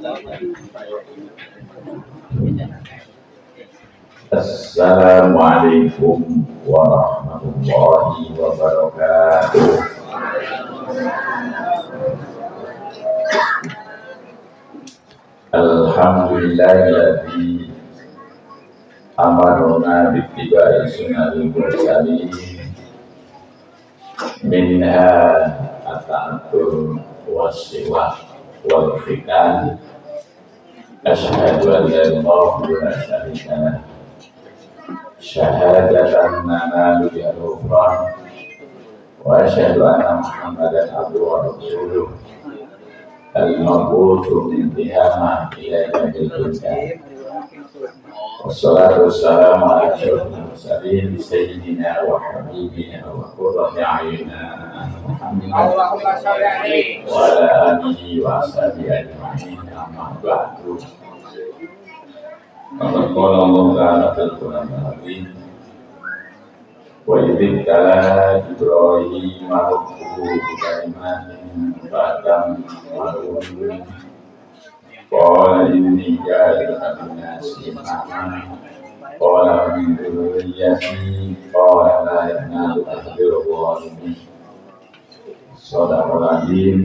Assalamualaikum warahmatullahi wabarakatuh. Alhamdulillahilladzi amarna bittiba'i sunnati mursalin minha at-ta'atur was-siwak wal khitan. Asyhadu an la ilaha illallah syahadatan nanalu biha ghufran wa asyhadu anna Muhammadan abduhu wa rasuluh al-mab'utsu min tihama ila yaumil qiyamah. Wassalatu wassalamu ala asyrofil mursalin sayyidina wa habibina wa qurrati a'yunina Muhammad wa ala alihi wa ashabihi ajma'in. Amma ba'du. Qala Allah Ta'ala fil Qur'anil Azim wa idh qala Ibrahim rabbuhu bi kalimatin fatammahunna qala inni ja'iluka lin-nasi imama qala min dhurriyyati qala la yanalu ahdir zalimin. Shadaqal azim.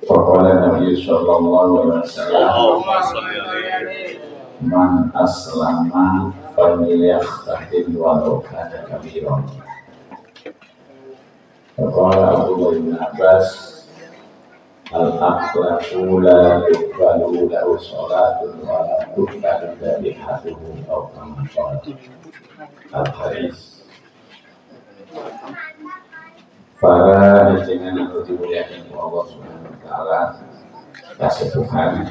Qala Nabi sallallahu alaihi wasallam man aslama falyaktatil walau kana kabiran. Qala Abdullah bin Abbas al-akhlaqu la tuqbalu lahu salatun wa la tuqbalu dhabihatuhu aw kama qala al-hadis. Para dengan yang dimuliakan Allah Subhanahu wa taala, kasih Tuhan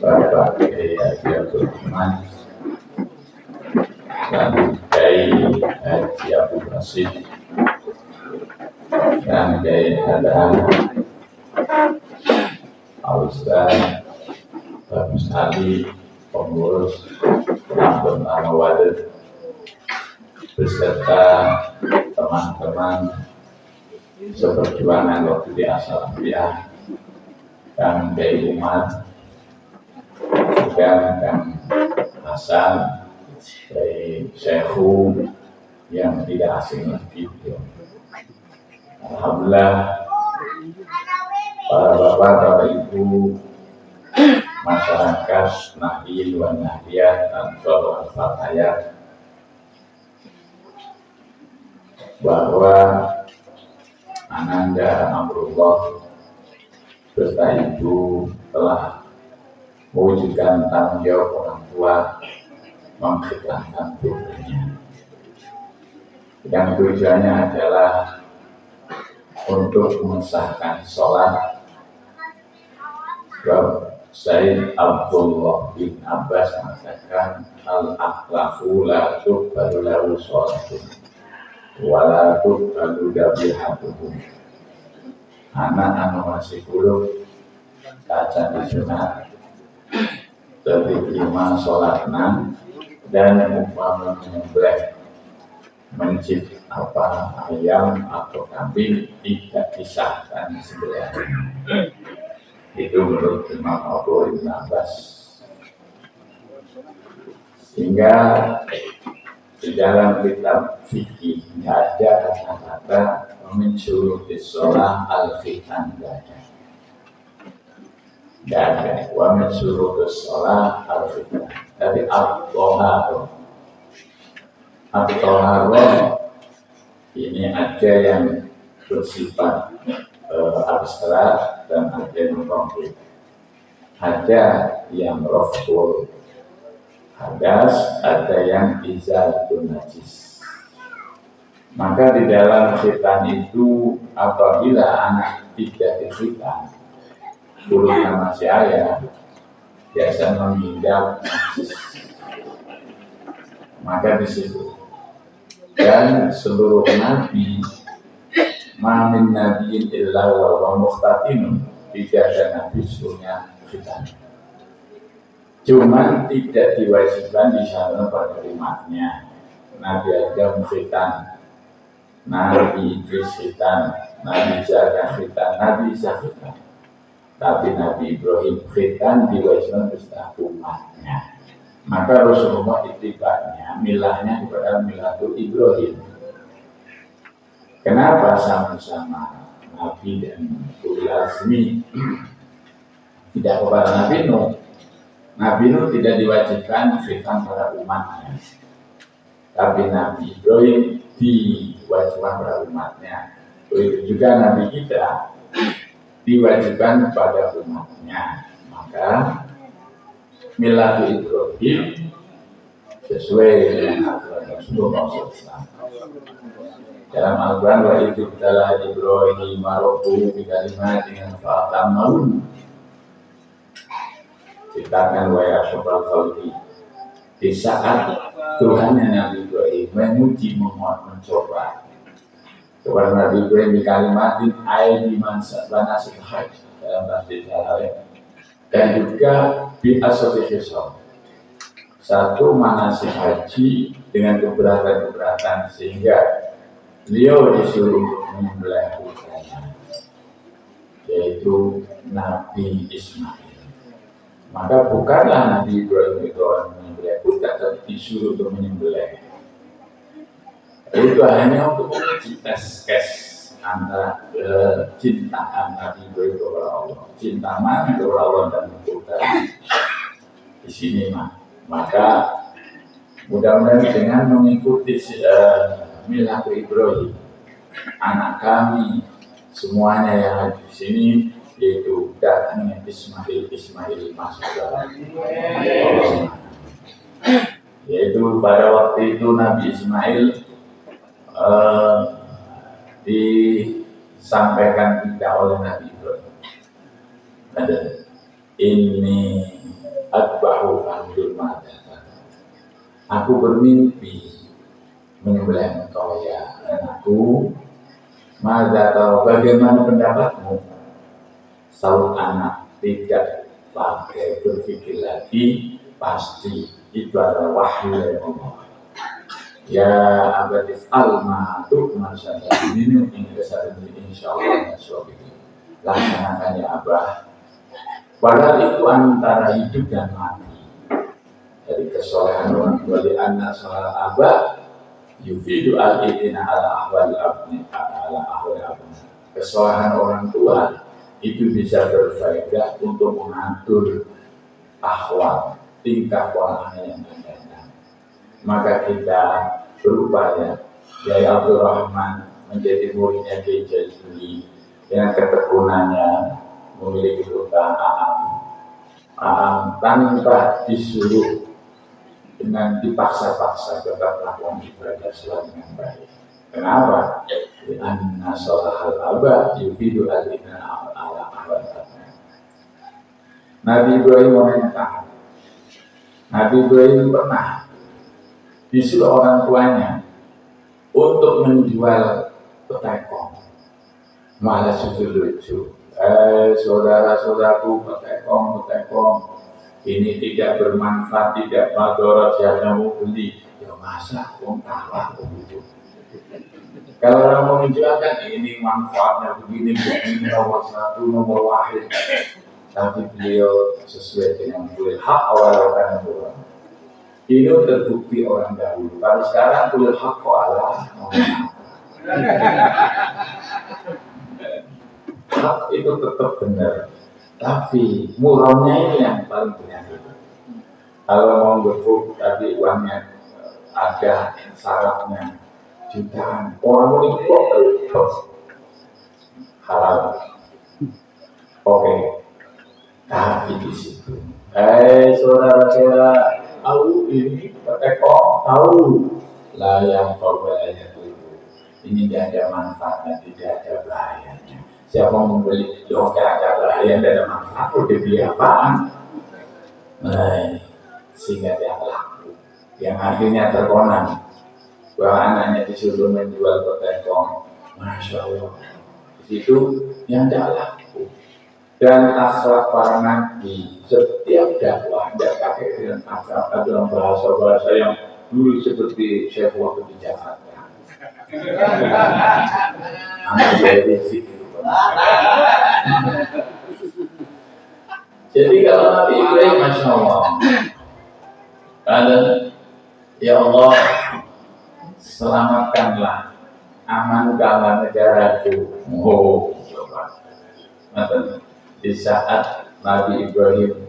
Bapak Kiai Haji Abdul Rahman dan Kiai Haji Abdul Rasid dan Kiai Hadam Al-Ustaz Bagus Ali, pengurus Rambut Al-Walid beserta teman-teman seperjuangan waktu di Asal-Afiyah dan Kiai Umar juga Kang Hasan, Kiai Syekhu yang tidak asing lagi. Alhamdulillah, para bapak, bapak ibu, masyarakat Nahdien wa Nahdiyat Ansor Al-Fatayat, bahwa Ananda Amrullah beserta ibu telah mewujudkan tanggung jawab orang tua mengikhlaskan putranya. Yang tujuannya adalah untuk mengesahkan sholat. Sayyid Abdullah bin Abbas mengatakan al-akhlaqu la tuqbalu lahu sholatun wala tuqbalu dhabihatuhum. Anak anu masih kulub kaca disunat terima sholat 6 dan umpama menyembelih mencit ayam atau kambing tidak disahkan disembelih. Itu menurut Imam Abdullah bin Abbas. Sehingga di dalam kitab fikih tidak ada kata-kata mencuri sholat al-khitan, tidak ada. Wa mencuri sholat al-khitan, tapi al-toharo ini ada yang bersifat abstrak dan ada yang konkret. Ada yang raful hadas, ada yang izalatun najis. Maka di dalam khitan itu apabila anak tidak dikhitan, kulitnya masih ayah, biasa menghindar najis. Maka di situ dan seluruh nabi, mamin nabiin illa wa mukhtatinun, tidak ada nabi sunnah khitan. Cuman tidak diwajibkan di sana pada kalimatnya. Nabi Adam khitan Nabi Idris khitan, Nabi Zakaria khitan, Nabi Isa khitan. Tapi Nabi Ibrahim khitan diwajibkan beserta umatnya. Maka Rasulullah itibanya, milahnya kepada milatul Ibrahim. Kenapa sama-sama Nabi dan ulil azmi tidak kepada Nabi Nuh? Nabi Nuh tidak diwajibkan khitan pada umatnya. Tapi Nabi Ibrahim diwajibkan pada umatnya. Begitu juga Nabi kita diwajibkan pada umatnya. Maka milatul Ibrahim sesuai dengan aturan Rasulullah SAW. Dalam Al-Quran wa itu adalah Ibrahim rabbuhu bi kalimatin fa'tamahun. Ciptakan wa yashrafal khalqi. Di saat Tuhan Nabi Ibrahim menguji mencoba kepada Nabi Ibrahim di kalimatin ay di manasik haji dalam bahasa Jawa dan juga bi asofisal. Satu manasik haji dengan keberatan-keberatan sehingga beliau disuruh menyembelih putranya yaitu Nabi Ismail. Maka bukanlah Nabi Ibrahim itu orang menyembelih putra, tapi disuruh untuk menyembelih. Itu hanya untuk menguji tes antara cintaan Nabi Ibrahim kepada Allah, cinta mana kepada Allah dan putra di sini maka mudah-mudahan dengan mengikuti milatul Ibrahim, anak kami semuanya yang ada di sini yaitu datangnya Ismail masuk dalam Allah. Yaitu pada waktu itu Nabi Ismail disampaikan tidak oleh Nabi Ibrahim. Ada ini atba'u anjur mata. Aku bermimpi menyembelih engkau ya anakku. Mada tahu bagaimana pendapatmu? Saud anak tidak pakai berpikir lagi, pasti itu adalah wahyu dari Allah. Ya abadis alma tukman saja ini kesadaran insyaallah nasyaallah. Laksanakan ya abah. Padahal itu antara hidup dan mati. Dari kesolehan orang tua di anak soal abah yufidu al-itina ala ahwal abni ala ahwal abni. Kesolehan orang tua itu bisa berfaedah untuk mengatur akhwat tingkah polanya yang ada. Maka kita berupaya Kiai Abdul Rahman menjadi muridnya Kiai Jazuli dengan ketekunannya memiliki utang tanpa disuruh dengan dipaksa-paksa tetap melakukan ibadah selalu dengan baik. Kenapa? Karena solahal abad yufidu al-iman ala ahwal. Nabi Ibrahim mengatakan, Nabi Ibrahim pernah disuruh orang tuanya untuk menjual petekong. Malah lucu. Saudara-saudaraku, petekong ini tidak bermanfaat, tidak madorot, siapa mau beli? Ya masa, kalah begitu. Kalau orang mau menjualkan ini manfaatnya begini nomor satu, nomor wahid. Tapi beliau sesuai dengan kulil hak awal-awal orang. Ini terbukti orang dahulu. Kalau sekarang kulil hak awal hak itu tetap benar. Tapi murahnya ini yang paling penyakit. Kalau mau berfuk, tapi uangnya ada syaratnya. Jutaan orang itu halal. Oke, tapi di situ, saudara-saudara, tahu ini petekong, tahu lah yang korbannya itu. Ini tidak ada manfaatnya, tidak ada bahayanya. Siapa membeli yang tidak ada bahaya, tidak ada manfaat, udah beli apaan? Nah, sehingga dia laku, yang akhirnya terkonan. Bahwa anaknya disuruh menjual petekong, masya Allah, di situ yang tidak laku. Dan akhlak para nabi setiap dakwah tidak pakai dengan akhlak dalam bahasa yang dulu seperti Syekh waktu di Jakarta. Jadi kalau Nabi Ibrahim, Masya Allah, ya Allah, selamatkanlah, amankanlah negaraku. Oh, coba. Di saat Nabi Ibrahim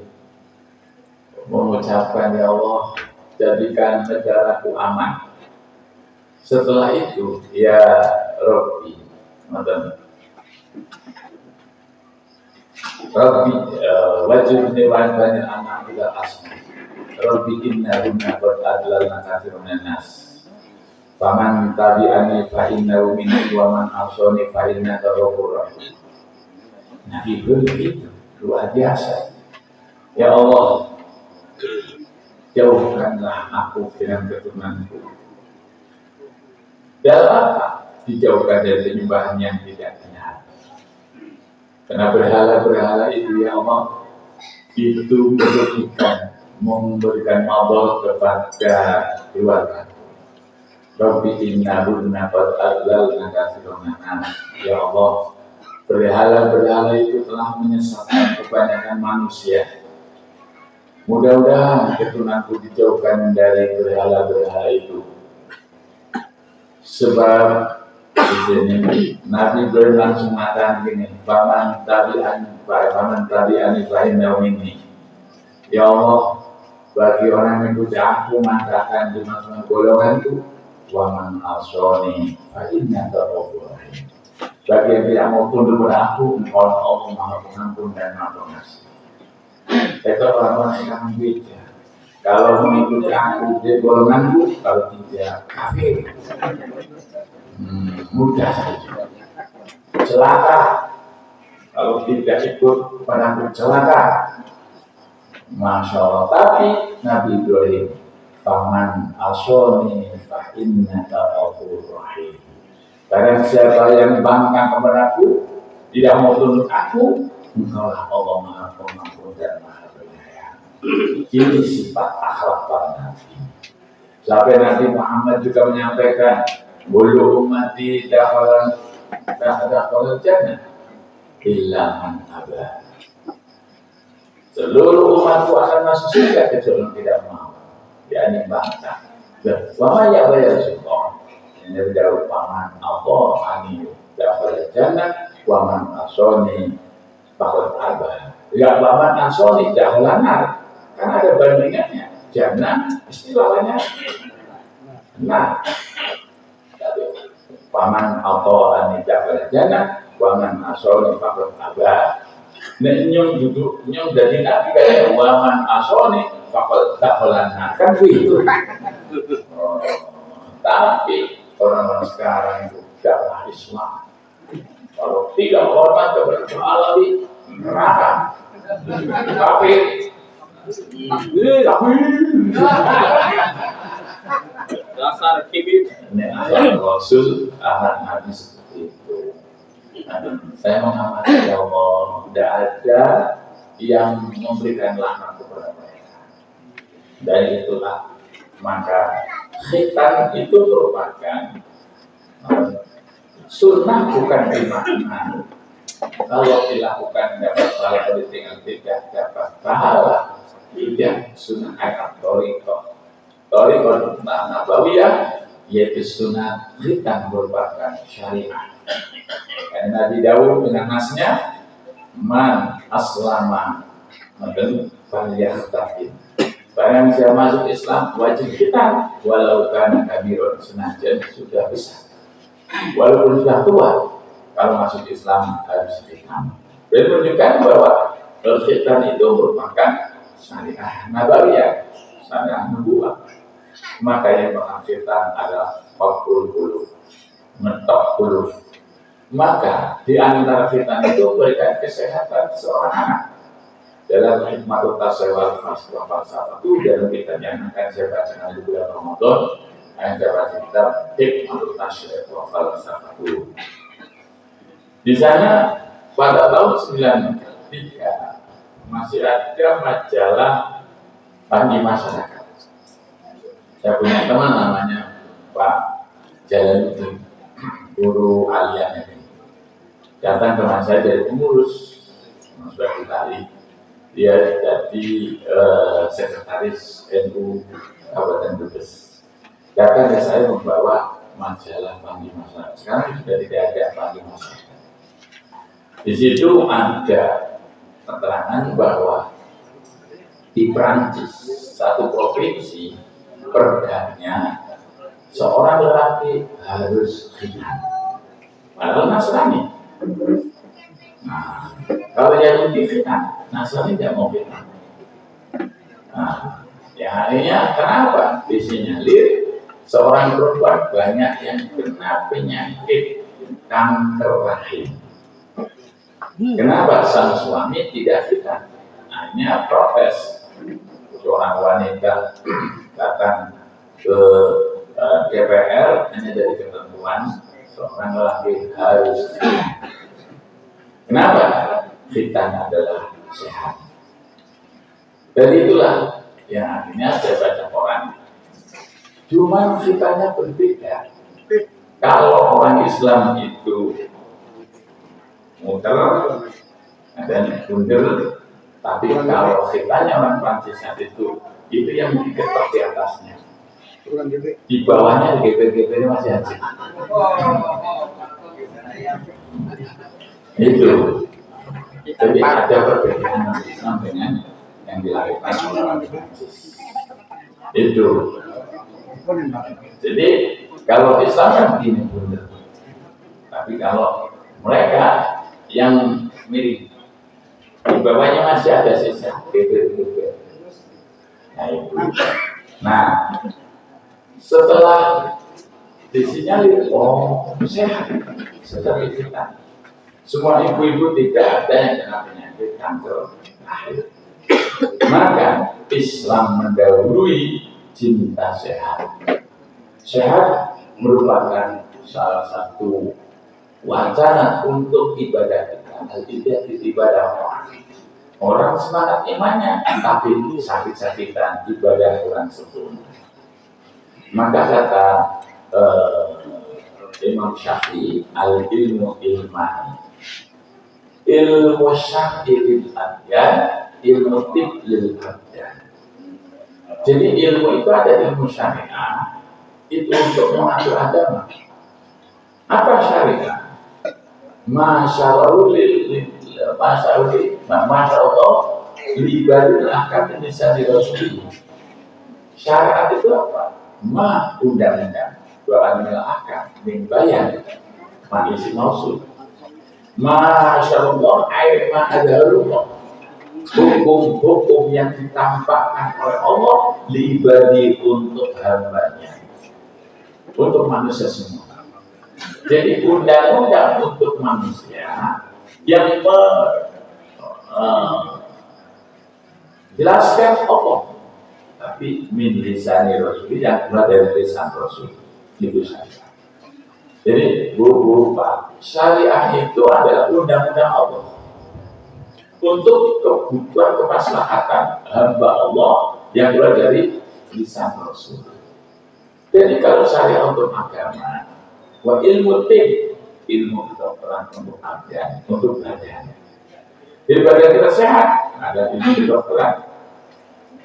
mengucapkan, ya Allah, jadikan negaraku aman. Setelah itu, ya Rabbi, Rabbi wajibni wajibani anak ila asma. Rabbi inna hunna qad adlalna katsirun nas. Faman tabi'ani fa innahu minni wa man asani fa innaka ghafurur rahim. Nah, itu luar biasa. Ya Allah, jauhkanlah aku dengan keturunanku. Dalam apa? Dijauhkan dari penyembahan yang tidak benar. Karena berhala-berhala itu, ya Allah, itu memberikan madarat kepada keluarga. Rabbi innahunna qad adlalna katsiran nas. Ya Allah, berhala-berhala itu telah menyesatkan kebanyakan manusia. Mudah-mudahan keturunanku dijauhkan dari berhala-berhala itu. Sebab di sini Nabi Ibrahim langsung mengatakan begini, faman tabi'ani fa innahu minni. Ya Allah, bagi orang yang ikuti aku maka di masuk golonganku. Wa man asani fa innaka ghafurur rahim. Bagi yang tidak mau tunduk pada aku, engkau Allah Maha Pengampun dan Maha Pengasih. Itu orang-orang yang beda. Kalau mengikuti aku di golonganku, kalau tidak kafir. Mudah saja. Celaka. Kalau tidak ikut padaku celaka. Masya Allah. Tapi Nabi Ibrahim, faman asoni fa innaka ghafurur rahim. Barang siapa yang bangga kepadaku, tidak mau tunduk aku, engkaulah Allah Maha Pengampun dan Maha Penyayang. Ini sifat akhlak para nabi. Sampai Nabi Muhammad juga menyampaikan, bulu ummati dakhala jannah illa man aba. Seluruh umatku akan masuk surga kecuali yang tidak mau. Yakni bangsa. Wa ya Rasulullah. Ini jauh paman Allah aniyu dakhala jannah wa man asani faqad aba. Ya paman asani dakhala nar. Kan ada bandingannya. Jannah istilahnya nah. Paman Allah aniyu dakhala jannah wa man asani faqad aba. Nek nyong duduk, nyong jadi nabi kayak waman asoni, fakal dakhalana kan begitu. Tapi orang-orang sekarang itu dakwah Islam. Kalau tidak hormat kepada Allah di neraka, kafir. Dasar kibir. Nek Rasul anak nabi seperti itu. Saya mengamati, ya Allah, tidak ada yang memberikan laknat kepada mereka. Dari itulah maka khitan itu merupakan sunnah bukan dimakna. Kalau dilakukan dapat pahala, kalau tidak dapat pahala. Tidak sunnah ayat toriko nabawiyah, yaitu sunnah khitan merupakan syariat. Karena Nabi Daud dengan masnya, man aslama maka falyahtaqin. Barang siapa masuk Islam wajib kita, walau kana kabirun, senajan sudah besar, walaupun sudah tua, kalau masuk Islam harus khitan. Dan menunjukkan bahwa khitan itu merupakan syariah nabawiyah, syariah nubuwah. Maka yang menghasilkan adalah fakul qulub, ngetok qulub. Maka di antara khitan itu memberikan kesehatan seorang anak. Dalam hikmah tasawuf falsafah itu dalam kitab yang akan saya bacakan di bulan Ramadan, yang saya baca kitab hikmah tasawuf falsafah itu. Di sana pada tahun 93 masih ada majalah bagi masyarakat. Saya punya teman namanya Pak Jalaluddin. guru alian ini datang ke saya dari pengurus suatu kali dia jadi sekretaris NU Kabupaten Brebes. Datang ke saya membawa majalah Panggil Masyarakat. Sekarang sudah tidak ada Panggil Masyarakat. Di situ ada keterangan bahwa di Prancis satu provinsi perdanya seorang lelaki harus khitan. Padahal Nasrani. Nah, kalau Yahudi khitan, Nasrani tidak mau khitan. Nah, ya akhirnya kenapa? Disinyalir seorang perempuan banyak yang kena penyakit kanker rahim. Kenapa sang suami tidak khitan? Hanya protes. Seorang wanita datang ke DPR hanya dari ketentuan seorang lelaki harus khitan. Kenapa? Khitan adalah sehat. Dan itulah yang akhirnya saya baca koran. Cuma khitannya berbeda. Kalau orang Islam itu muter dan bundel, tapi kalau khitannya orang Prancis itu yang diketok di atasnya. Di bawahnya geber-gebernya masih ada. Itu. Jadi ada perbedaan Islam dengan yang dilakukan oleh orang Prancis. Itu. Jadi kalau Islam kan begini bundel. Tapi kalau mereka yang mirip di bawahnya masih ada sisa geber-geber. Nah itu. Nah setelah disinyalir, oh sehat, setelah kita semua ibu-ibu tidak ada yang kena penyakit kanker rahim. Maka Islam mendahului cinta sehat. Sehat merupakan salah satu wacana untuk ibadah kita. Ibadah orang semangat imannya, tapi sakit-sakitan ibadah kurang sempurna. Maka kata Imam Syafi'i, al-ilmu ilmani, ilmu syar'il adyan, ilmu tiblil adyan. Jadi ilmu itu ada ilmu syariah, itu untuk mengatur agama. Apa syariah? Masyaallah libadil akan Indonesia di Rasul. Syariat itu apa? Undang-undang Tuhan akan membayar manusia mausul. Masyaallah air ma'adalullah, hukum-hukum yang ditampakkan oleh Allah libadi untuk hambanya, untuk manusia semua. Jadi undang-undang untuk manusia yang jelaskan Allah, tapi min lisani Rasul, yang keluar dari lisan Rasul itu syariah. Jadi bu Pak, syariah itu adalah undang-undang Allah untuk kebutuhan kemaslahatan hamba Allah yang keluar dari lisan Rasul. Jadi kalau syariah untuk agama, wa ilmu ilmu kedokteran untuk badan, untuk badan. Jadi badan kita sehat, ada ilmu kedokteran.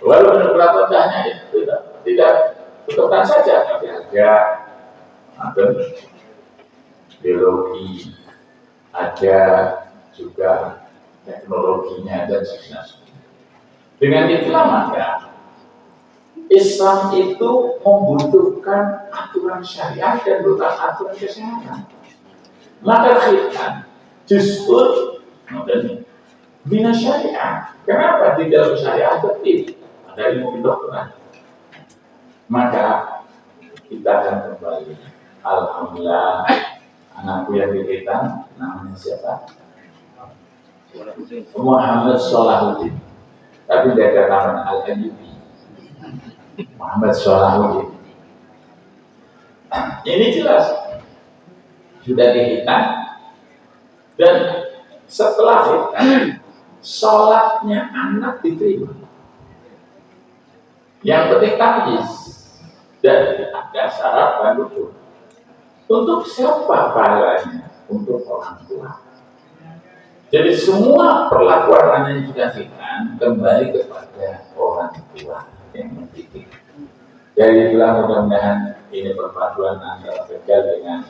Walaupun pelajarannya itu tidak kedokteran saja, tapi ada biologi, ada juga teknologinya dan sebagainya. Dengan itulah maka Islam itu membutuhkan aturan syariat dan bukan aturan kesehatan. Maka khitan justru bina syariat. Kenapa di dalam syariat tertib? Ada ilmu kedokteran. Maka kita akan kembali. Alhamdulillah, anakku yang dikhitan namanya siapa? Muhammad Sholahuddin. Tapi dia katakan Al-Ayyubi. Muhammad Sholahuddin. Ini jelas sudah dihitan, dan setelah hitan sholatnya anak diterima. Yang penting tamyiz dan ada syarat dan rukun. Untuk siapa pahalanya? Untuk orang tua. Jadi semua perlakuan Anda yang dikasihkan kembali kepada orang tua yang mendidik. Jadi itulah mudah-mudahan ini perpaduan antara Tegal dengan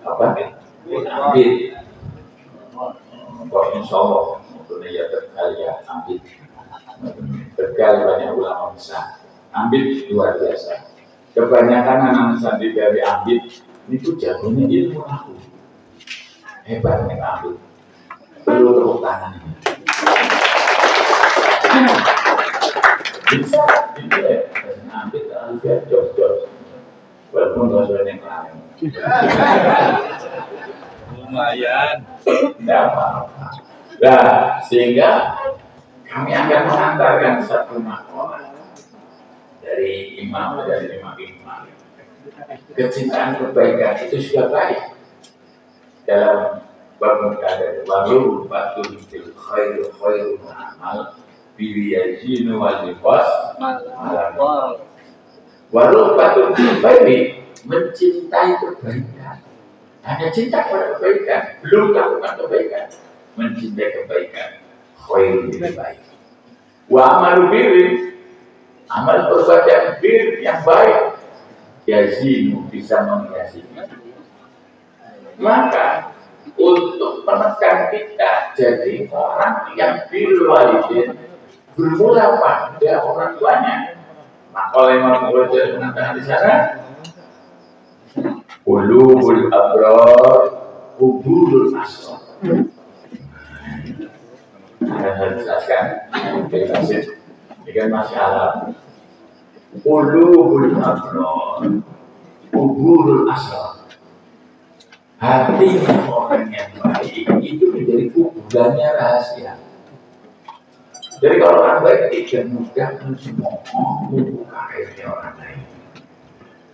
Ambit. Insya Allah untuk ya Tegal ya Ambit. Tegal banyak ulama besar. Ambit luar biasa. Kebanyakan anak santri dari Ambit itu jagonya ilmu aku. Hebat nih Ambit. Perlu tepuk tangan ini. Bisa, ya. Ambit Ambit jos. Walaupun dosa yang lain. Lumayan. Tidak apa-apa. Nah, sehingga kami akan mengantarkan satu makalah dari imam. Kecintaan kebaikan itu sudah baik dalam bab mukadar walau batul fil khairu amal biyajinu wal libas malam walau batul fil khairi mencintai kebaikan, hanya cinta kepada kebaikan, belum lakukan kebaikan, mencintai kebaikan khair lebih baik. Wa amalu birri, amal perbuatan bir yang baik yazinu bisa menghiasi. Maka untuk menekan kita jadi orang yang bil walidin bermula pada orang tuanya. Maka oleh Imam Ghazali mengatakan di sana, qulubul abrar qubulul asrar. Saya jelaskan, ini kan masih Arab. Qulubul abrar qubulul asrar. Hati orang yang baik itu menjadi kuburannya rahasia. Jadi kalau orang baik tidak mudah membuka akhirnya orang lain.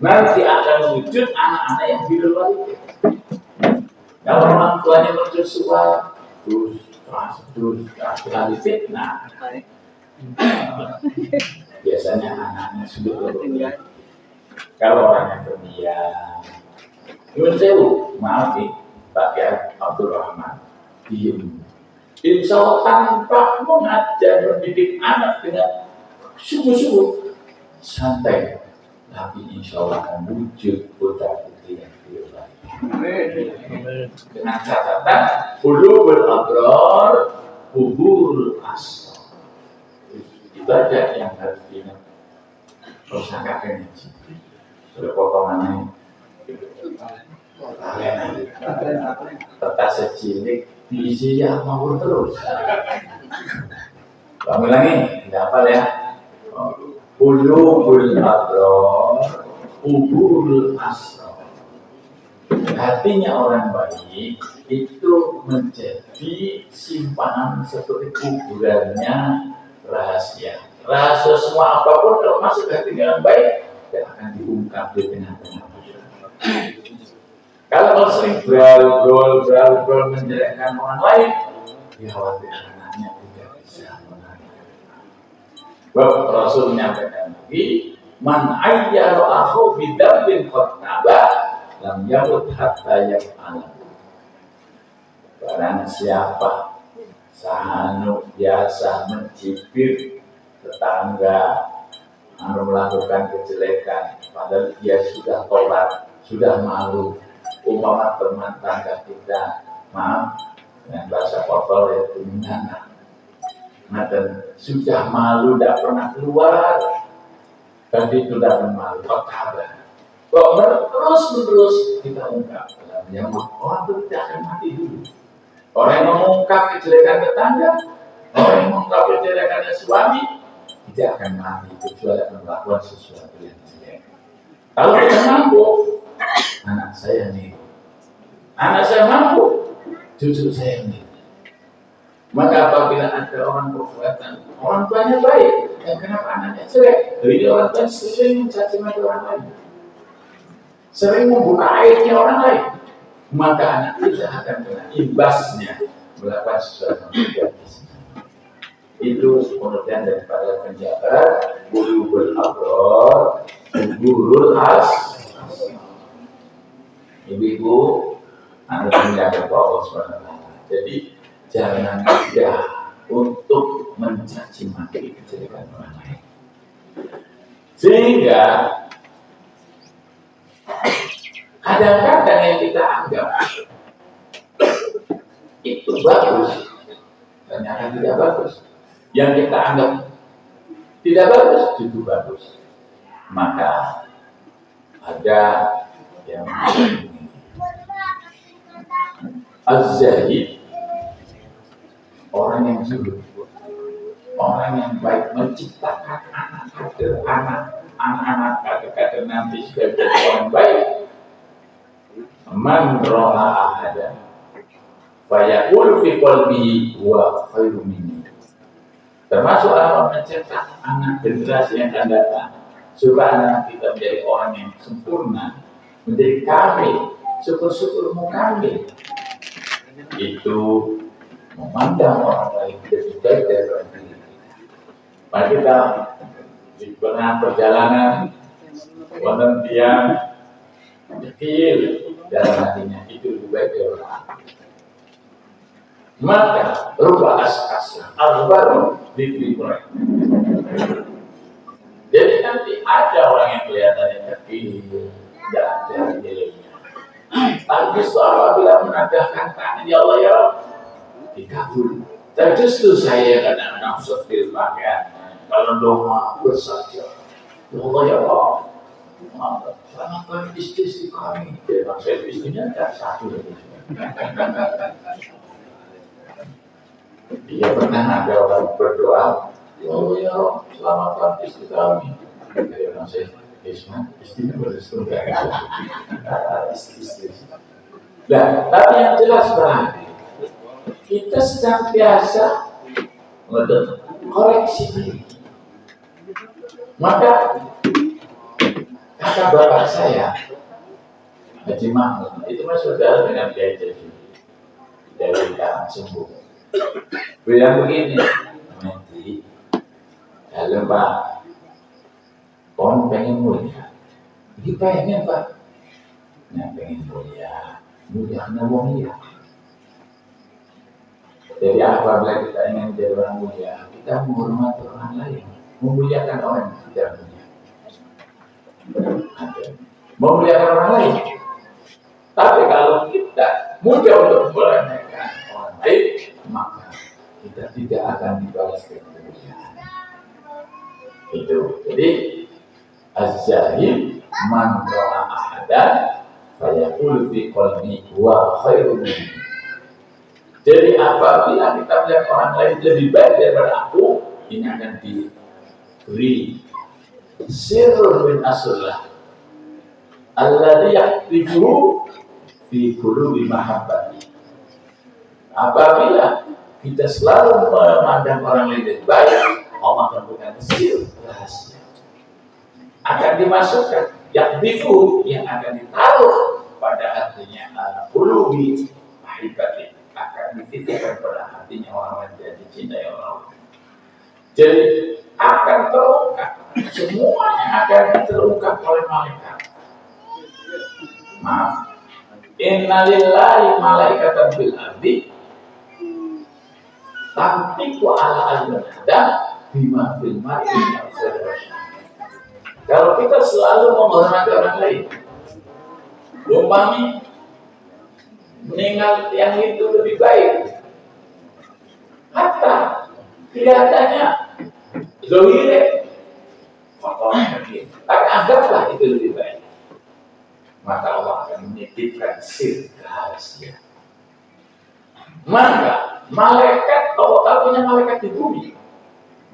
Nanti akan wujud anak-anak yang di luar itu. Kalau orang tuanya bersesuai, terus sekali fitnah. Biasanya anaknya sudah berpikir. Kalau orangnya pendiam, Yun Sewu, maaf nih, Pak ya, Abdul Rahman, diem. Insya Allah tanpa mengajar mendidik anak dengan sungguh-sungguh santai, tapi insya Allah akan wujud putra putri yang firman. Dengan catatan, qulubul abrar, qubulul asrar. Ibadah yang harus diingat. Persangkakan ini, sudah potongannya. Peta secilik diisi mau terus. Kami lagi, tidak apa ya? Qulubul abrar, qubulul asrar. Hatinya orang baik itu menjadi simpanan seperti kuburannya rahasia. Rahasia semua apapun kalau masuk hatinya orang baik tidak akan diungkap di tengah-tengah. Kalau sering bergaul menjelekkan orang lain, khawatir anaknya tidak bisa menarik. Rasul menyampaikan lagi, man ayyaru akhu bidabin qataba lam yamut hatta yaf'ala. Barang siapa sahanu biasa mencibir tetangga, melakukan kejelekan, padahal dia sudah tobat, sudah malu. Umpama teman tangga kita, maaf dengan bahasa kotor yaitu menyanyi, dan sudah malu, tidak pernah keluar, tapi sudah malu, kabar. Kok terus kita ungkap, yang orang itu tidak akan mati dulu. Orang yang mengungkap kejelekan tetangga, orang yang mengungkap kejelekan suami, tidak akan mati kecuali melakukan sesuatu yang jelek. Kalau kita mampu, anak saya mampu, cucu saya nih. Maka apabila ada orang berbuatan, orang tuanya baik, dan kenapa anaknya jelek? Jadi orang tua sering mencaci maki orang lain, sering membuka aibnya orang lain, maka anak kita akan kena imbasnya melakukan sesuatu yang tidak. Itu pengertian daripada penjabat qulubul abrar, qubulul asrar. Ibu-ibu, anda menjaga Allah SWT. Jadi jangan mudah untuk mencaci maki kejelekan orang lain. Sehingga kadang-kadang yang kita anggap itu bagus, ternyata tidak bagus. Yang kita anggap tidak bagus, itu bagus. Maka ada yang Az-Zahid, orang yang zuhud, orang yang baik, menciptakan anak-anak kader nanti sebagai orang baik. Man ra'a ahadan fayaqul fi qalbihi wa khairu minni. Termasuk Allah mencetak anak generasi yang akan datang supaya anak kita menjadi orang yang sempurna, menjadi kamil, syukur-syukurmu kamil. Itu memandang orang lain lebih baik dari orang diri. Mari kita di tengah perjalanan wonten tiyang kecil dalam hatinya itu lebih baik dari orang. Maka rupa asas al-baru dipilih. Jadi nanti ada orang yang kelihatannya kecil, tidak ada nilainya. Tapi seorang bila menadahkan tangan, ya Allah ya Rabb, dikabul. Dan justru saya kadang-kadang seperti pakaian, kalau doa bersaja, ya Allah ya Rabb, selamatkan istri kami. Memang saya istrinya tak satu lagi. Dia pernah ada orang berdoa, ya Allah ya Rabb, selamatkan istri kami. Dia bilang saya, istrinya bersetujuan. Istri. Nah, tapi yang jelas berarti kita sedang biasa koreksi diri. Maka kata bapak saya, Haji Mahmud, itu masih saudara dengan Kiai Jadi dari Karang Sembuh. Bilang begini, nanti kalau Pak Kon pengen mulia, dia pengen Pak, yang pengen mulia karena mulia. Jadi apabila kita ingin menjadi orang mulia, kita menghormati orang lain, memuliakan orang yang tidak mulia. Memuliakan orang lain. Tapi kalau kita mudah untuk memuliakan orang lain, maka kita tidak akan dibalas kemuliaan. Itu. Jadi Az-Zahid man ra'a ahadan fayaqul fi qalbi wa khairu minni. Jadi apabila kita melihat orang lain lebih baik daripada aku, ini akan diberi sirrun min asrullah alladhi yaktibuhu fi qulubi mahabbati. Apabila kita selalu memandang orang lain lebih baik, Allah akan berikan sir rahasia. Akan dimasukkan yaktibuhu yang akan ditaruh pada hatinya qulubi mahabbati, akan dititipkan pada hatinya orang yang dicintai Allah. Jadi akan terungkap, semuanya akan terungkap oleh malaikat. Maaf, innalillahi malaikatan fil ardi tantiqu ala al-adam bima fil mar'i. Kalau kita selalu menghormati orang lain, umpami meninggal yang itu lebih baik, hatta kelihatannya zohire kotornya begitu, tapi anggaplah itu lebih baik, maka Allah akan menitipkan sir rahasia. Maka malaikat, Allah punya malaikat di bumi,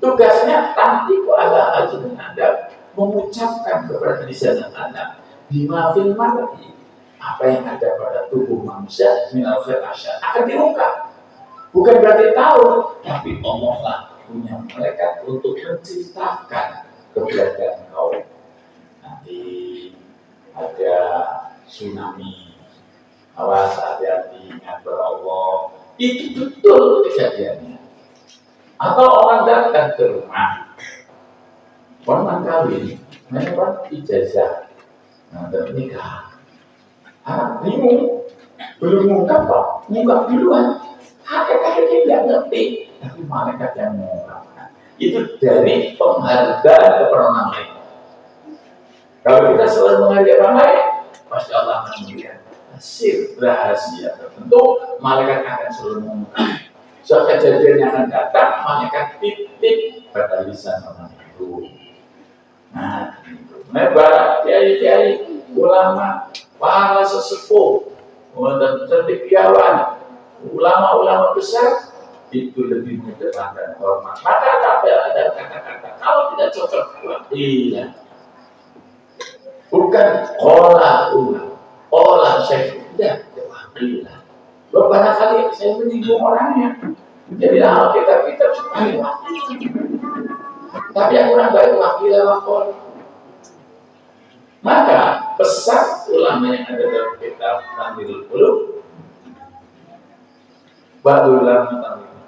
tugasnya tantiku ala ajrun Adam, mengucapkan kepada lisan Adam bima fil mar'i, apa yang ada pada tubuh manusia minal khair asyad akan diungkap. Bukan berarti tahu, tapi Allah lah punya malaikat untuk menceritakan keberadaan kau. Nanti ada tsunami, awas hati-hati, ingat pada Allah. Itu betul kejadiannya. Atau orang datang ke rumah, orang kawin, memang ijazah, nanti nikah. bingung, belum mengungkap kok, mengungkap duluan. Hakikat tidak ngerti, tapi malaikat yang mengungkapkan. Itu dari penghargaan kepada orang lain. Kalau kita selalu menghargai orang lain, pasti Allah akan memberikan hasil rahasia tertentu. Malaikat akan selalu mengungkap. Suatu kejadian yang akan datang, malaikat titip pada lisan orang itu. Nah, para kiai-kiai, ulama, para sesepuh, cendekiawan, ulama-ulama besar itu lebih mengedepankan hormat. Maka ada kata-kata kalau tidak cocok, iya. Bukan olah saya tidak wakilah. Beberapa kali saya menyinggung orangnya. Jadi kita supaya tapi yang kurang baik wakilah wakil. Maka pesan ulama yang ada dalam kitab Tanbirul Qulub, badulah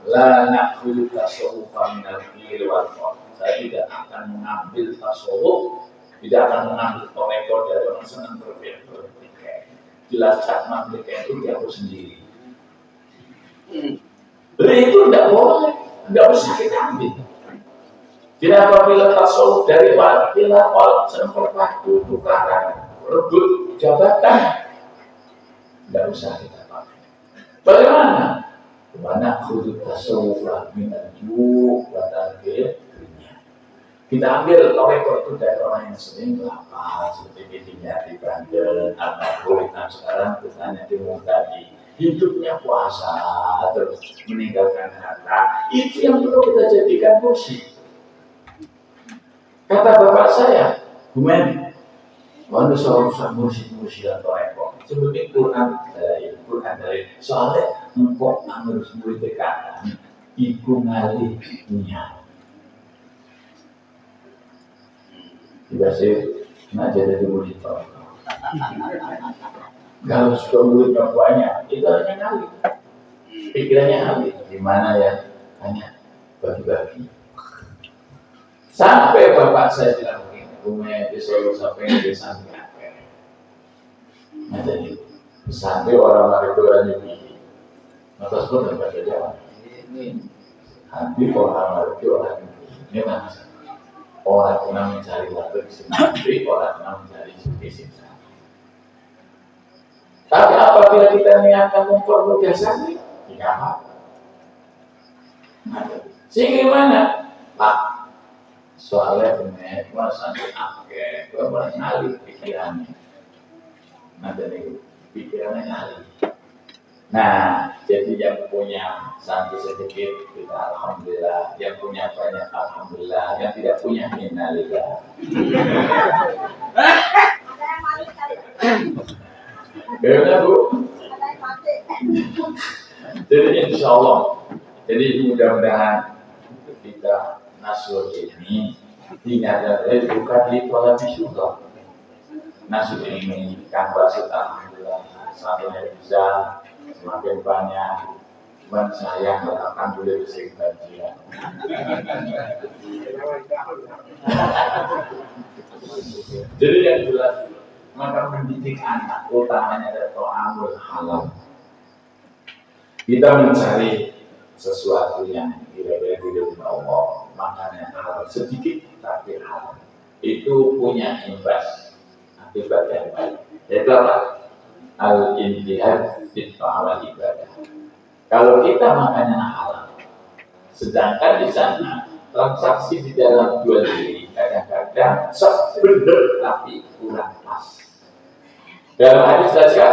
la naqulu tasawufan minal qil wal qol. Saya tidak akan mengambil tasawuf, tidak akan mengambil toreko dari orang senang berpikir. Jelas cakma mereka itu dia sendiri. Jadi itu tidak boleh, tidak usah kita ambil. Tidak apabila tasawuf dari wakilah wal senang berpadu tukaran rebut jabatan, tidak usah kita pakai. Bagaimana? Mana khudut tasawuf minal ju' wa tarkil dunya. Kita ambil toreko itu dari orang yang sering lapar, seperti bidinya di Banten, Al-Quran sekarang misalnya di Muhtadi, hidupnya puasa, terus meninggalkan harta. Itu yang perlu kita jadikan musik. Kata bapak saya, Bumen, manusia usah musik-musik dan toreko. Seperti Quran dari soalnya engkau harus murid dekatan, ibu ngalihnya. Tidak sih, nak jadi murid toreko. Kalau sudah murid banyak, itu hanya ngalih. Pikirannya ngalih. Gimana ya? Hanya bagi-bagi. Sampai bapak saya bilang begini, Bumen di Solo sampai di samping apa? Nah jadi sampai orang itu hanya begini. Maka sebut dan baca jawab. Nanti orang itu orang ini mana? Orang yang mencari waktu di sini, nanti orang yang mencari di sini. Tapi apabila kita niatkan mempermudah saja, tidak apa. Sehingga mana? Pak, soalnya benar, masa sampai apa? Ngalih pikirannya. Nah dari pikirannya ngalih. Nah, jadi yang punya santri sedikit, kita alhamdulillah. Yang punya banyak, alhamdulillah. Yang tidak punya, innalillah. Bagaimana Bu? Jadi insya Allah. Jadi mudah-mudahan kita nasur ini dinyatakan bukan di pola bisyuka. Nasur ini kan bahasa alhamdulillah. Satunya bisa semakin banyak, cuman saya nggak akan boleh bersih bagian. Jadi yang jelas, maka mendidik anak utamanya adalah ta'amul halal. Kita mencari sesuatu yang kira-kira dari Allah, makanya halal sedikit tapi halal. Itu punya imbas akibat yang baik. Yaitu apa? Al-intihad di ta'ala ibadah. Kalau kita makannya halal, sedangkan di sana transaksi di dalam jual beli kadang-kadang benar tapi kurang pas. Dalam hadis saja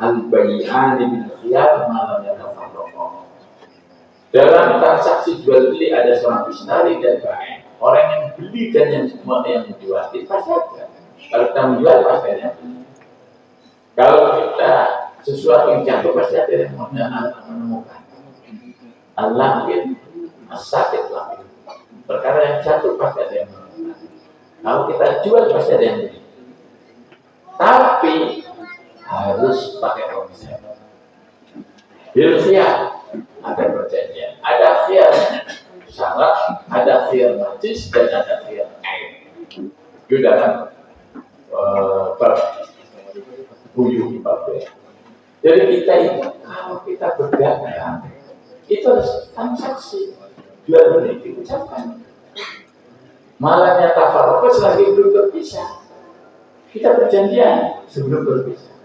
al-bai'an bil khiyar ma lam yatafarraqa. Dalam transaksi jual beli ada seorang mushtari dan ba'i. Orang yang beli dan yang menjual itu pasti ada. Kalau kita menjual pasti ada yang beli. Kalau kita sesuatu yang jatuh pasti ada yang menemukan. Allah mungkin sakit lah. Perkara yang jatuh pasti ada yang menemukan. Kalau kita jual pasti ada yang beli. Tapi harus pakai konsep. Bil khiyar ada perjanjian. Ada khiyar syarat, ada khiyar majlis dan ada khiyar ain. Itu dalam buyuh babel. Jadi kita itu kalau kita berdagang itu harus transaksi jual beli diucapkan. Malahnya tafaruq selagi belum berpisah. Kita perjanjian sebelum berpisah.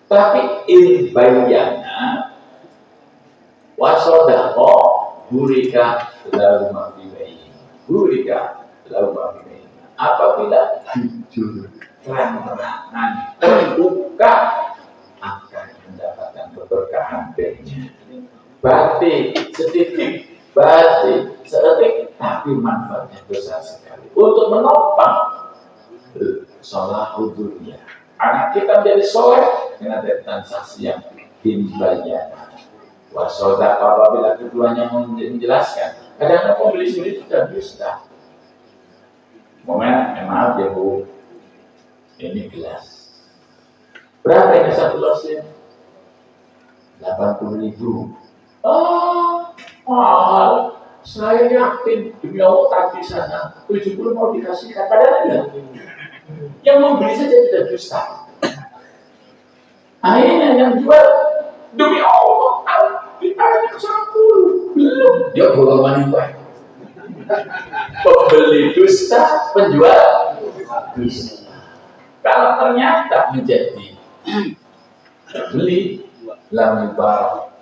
Tapi ilbayana wasodaho burika lalu mafibai. Burika lalu mafibai. Apabila jujur terang-terangan terbuka akan mendapatkan keberkahan darinya. Batik sedikit, batik sedetik, tapi manfaatnya besar sekali untuk menopang sholat dunia. Anak kita menjadi soleh dengan ada transaksi yang dimbayar. Wasoda apabila keduanya menjelaskan. Kadang-kadang pembeli sudah dusta. Maaf ya Bu, ini gelas. Berapa ini satu losnya? 80.000. Mahal. Saya yakin demi Allah tadi sana 70 mau dikasihkan. Padahal enggak. Yang membeli saja tidak dusta. Akhirnya yang jual demi Allah ditanya ke 10 belum. Dia boleh manipai. Pembeli dusta, penjual dusta. Kalau ternyata menjadi beli lalu baru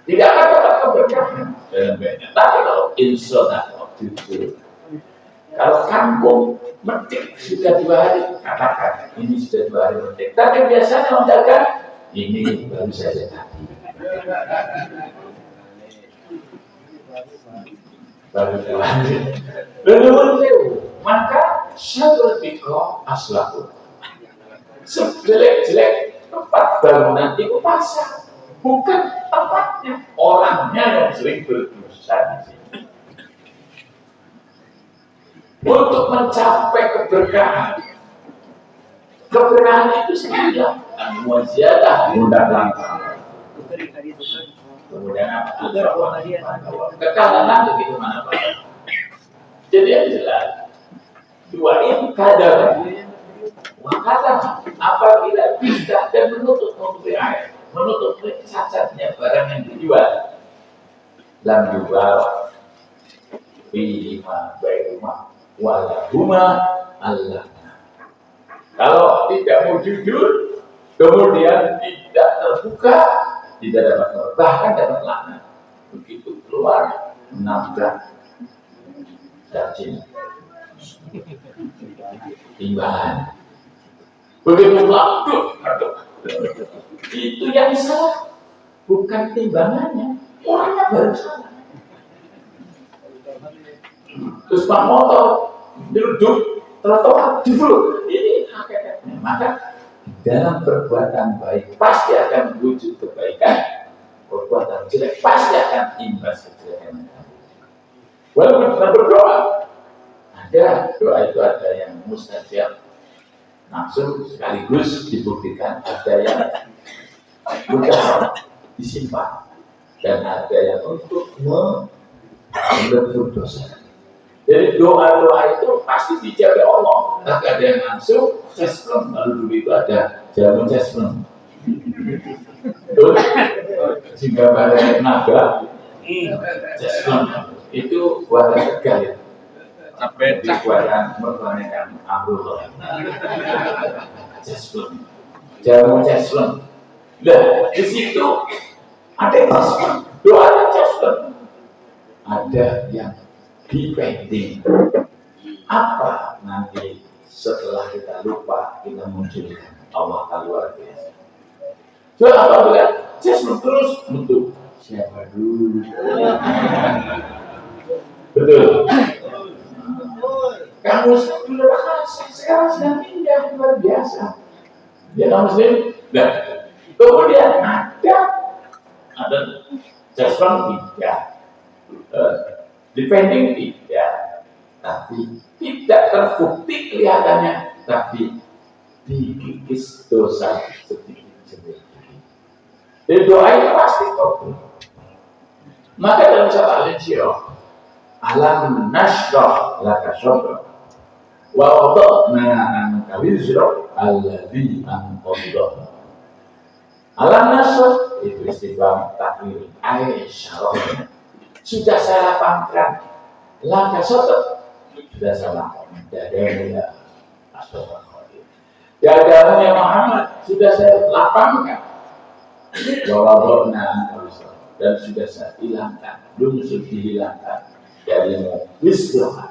tidak akan dapat keberkahan dalam banyak. Tapi kalau insya jujur, kalau kangkung metik sudah 2 hari, katakan ini sudah 2 hari metik. Tapi biasanya orang dagang ini baru saja tadi. Baru 2 hari. Maka syadul biko aslaku. Sejelek-jelek tempat bangunan itu pasar. Bukan tempatnya, orangnya yang sering berdosa di sini. Untuk mencapai keberkahan, keberkahan itu sendirilah. Muaziyadah mudah langkah. Kemudian apa? Kekalahan begitu mana Pak? Jadi yang jelas, 2 ini kadar. Wakata apabila bisa dan menutup memberi air. Menutup cacatnya barang yang dijual. Lam jual bima baikuma walahuma Allah. Kalau tidak mau jujur, kemudian tidak terbuka, tidak dapat bahkan dapat laknat. Begitu keluar menabrak cacing timbangan. Begitu aduh. Itu yang salah, bukan timbangannya, orangnya baru salah. Terus Pak motor duduk trotoar dulu, ini hakikatnya. Maka dalam perbuatan baik pasti akan wujud kebaikan, perbuatan jelek pasti akan imbas kejelekan. Walaupun kita berdoa, ada doa itu ada yang mustajab. Langsung sekaligus dibuktikan ada yang mudah disimpan dan ada yang untuk menebus dosa. Jadi doa-doa itu pasti dijawab Allah. Tapi ada yang langsung cesplem, lalu dulu itu ada jamu cesplem. Jika pada naga cesplem itu buatan Tegal ya. Sampai buatan memperbanyakan Abdullah cesplem, jamu cesplem. Nah di situ ada cesplem, doa cesplem, ada yang dipending. Apa nanti setelah kita lupa kita munculkan Allah luar biasa. Coba apabila cesplem terus untuk siapa dulu? Betul. Kamu dulu sekarang sedang pindah luar biasa. Ya kamu sendiri. Nah, kemudian ada cesplem tidak, depending tidak, tapi tidak terbukti kelihatannya, tapi dikikis dosa sedikit. Jadi doa itu pasti kabul. Maka dalam surat Al-Insyirah, alam nashrah laka sadrak wa wada'na anka wizrak alladhi anqadha. Alam nasr itu istighfar takbir. Aisyah sudah saya lapangkan. Laka soto sudah saya lapangkan. Dadanya astagfirullah. Dadamu Muhammad sudah saya lapangkan. Wawadokna dan sudah saya hilangkan. Belum sudah dihilangkan darimu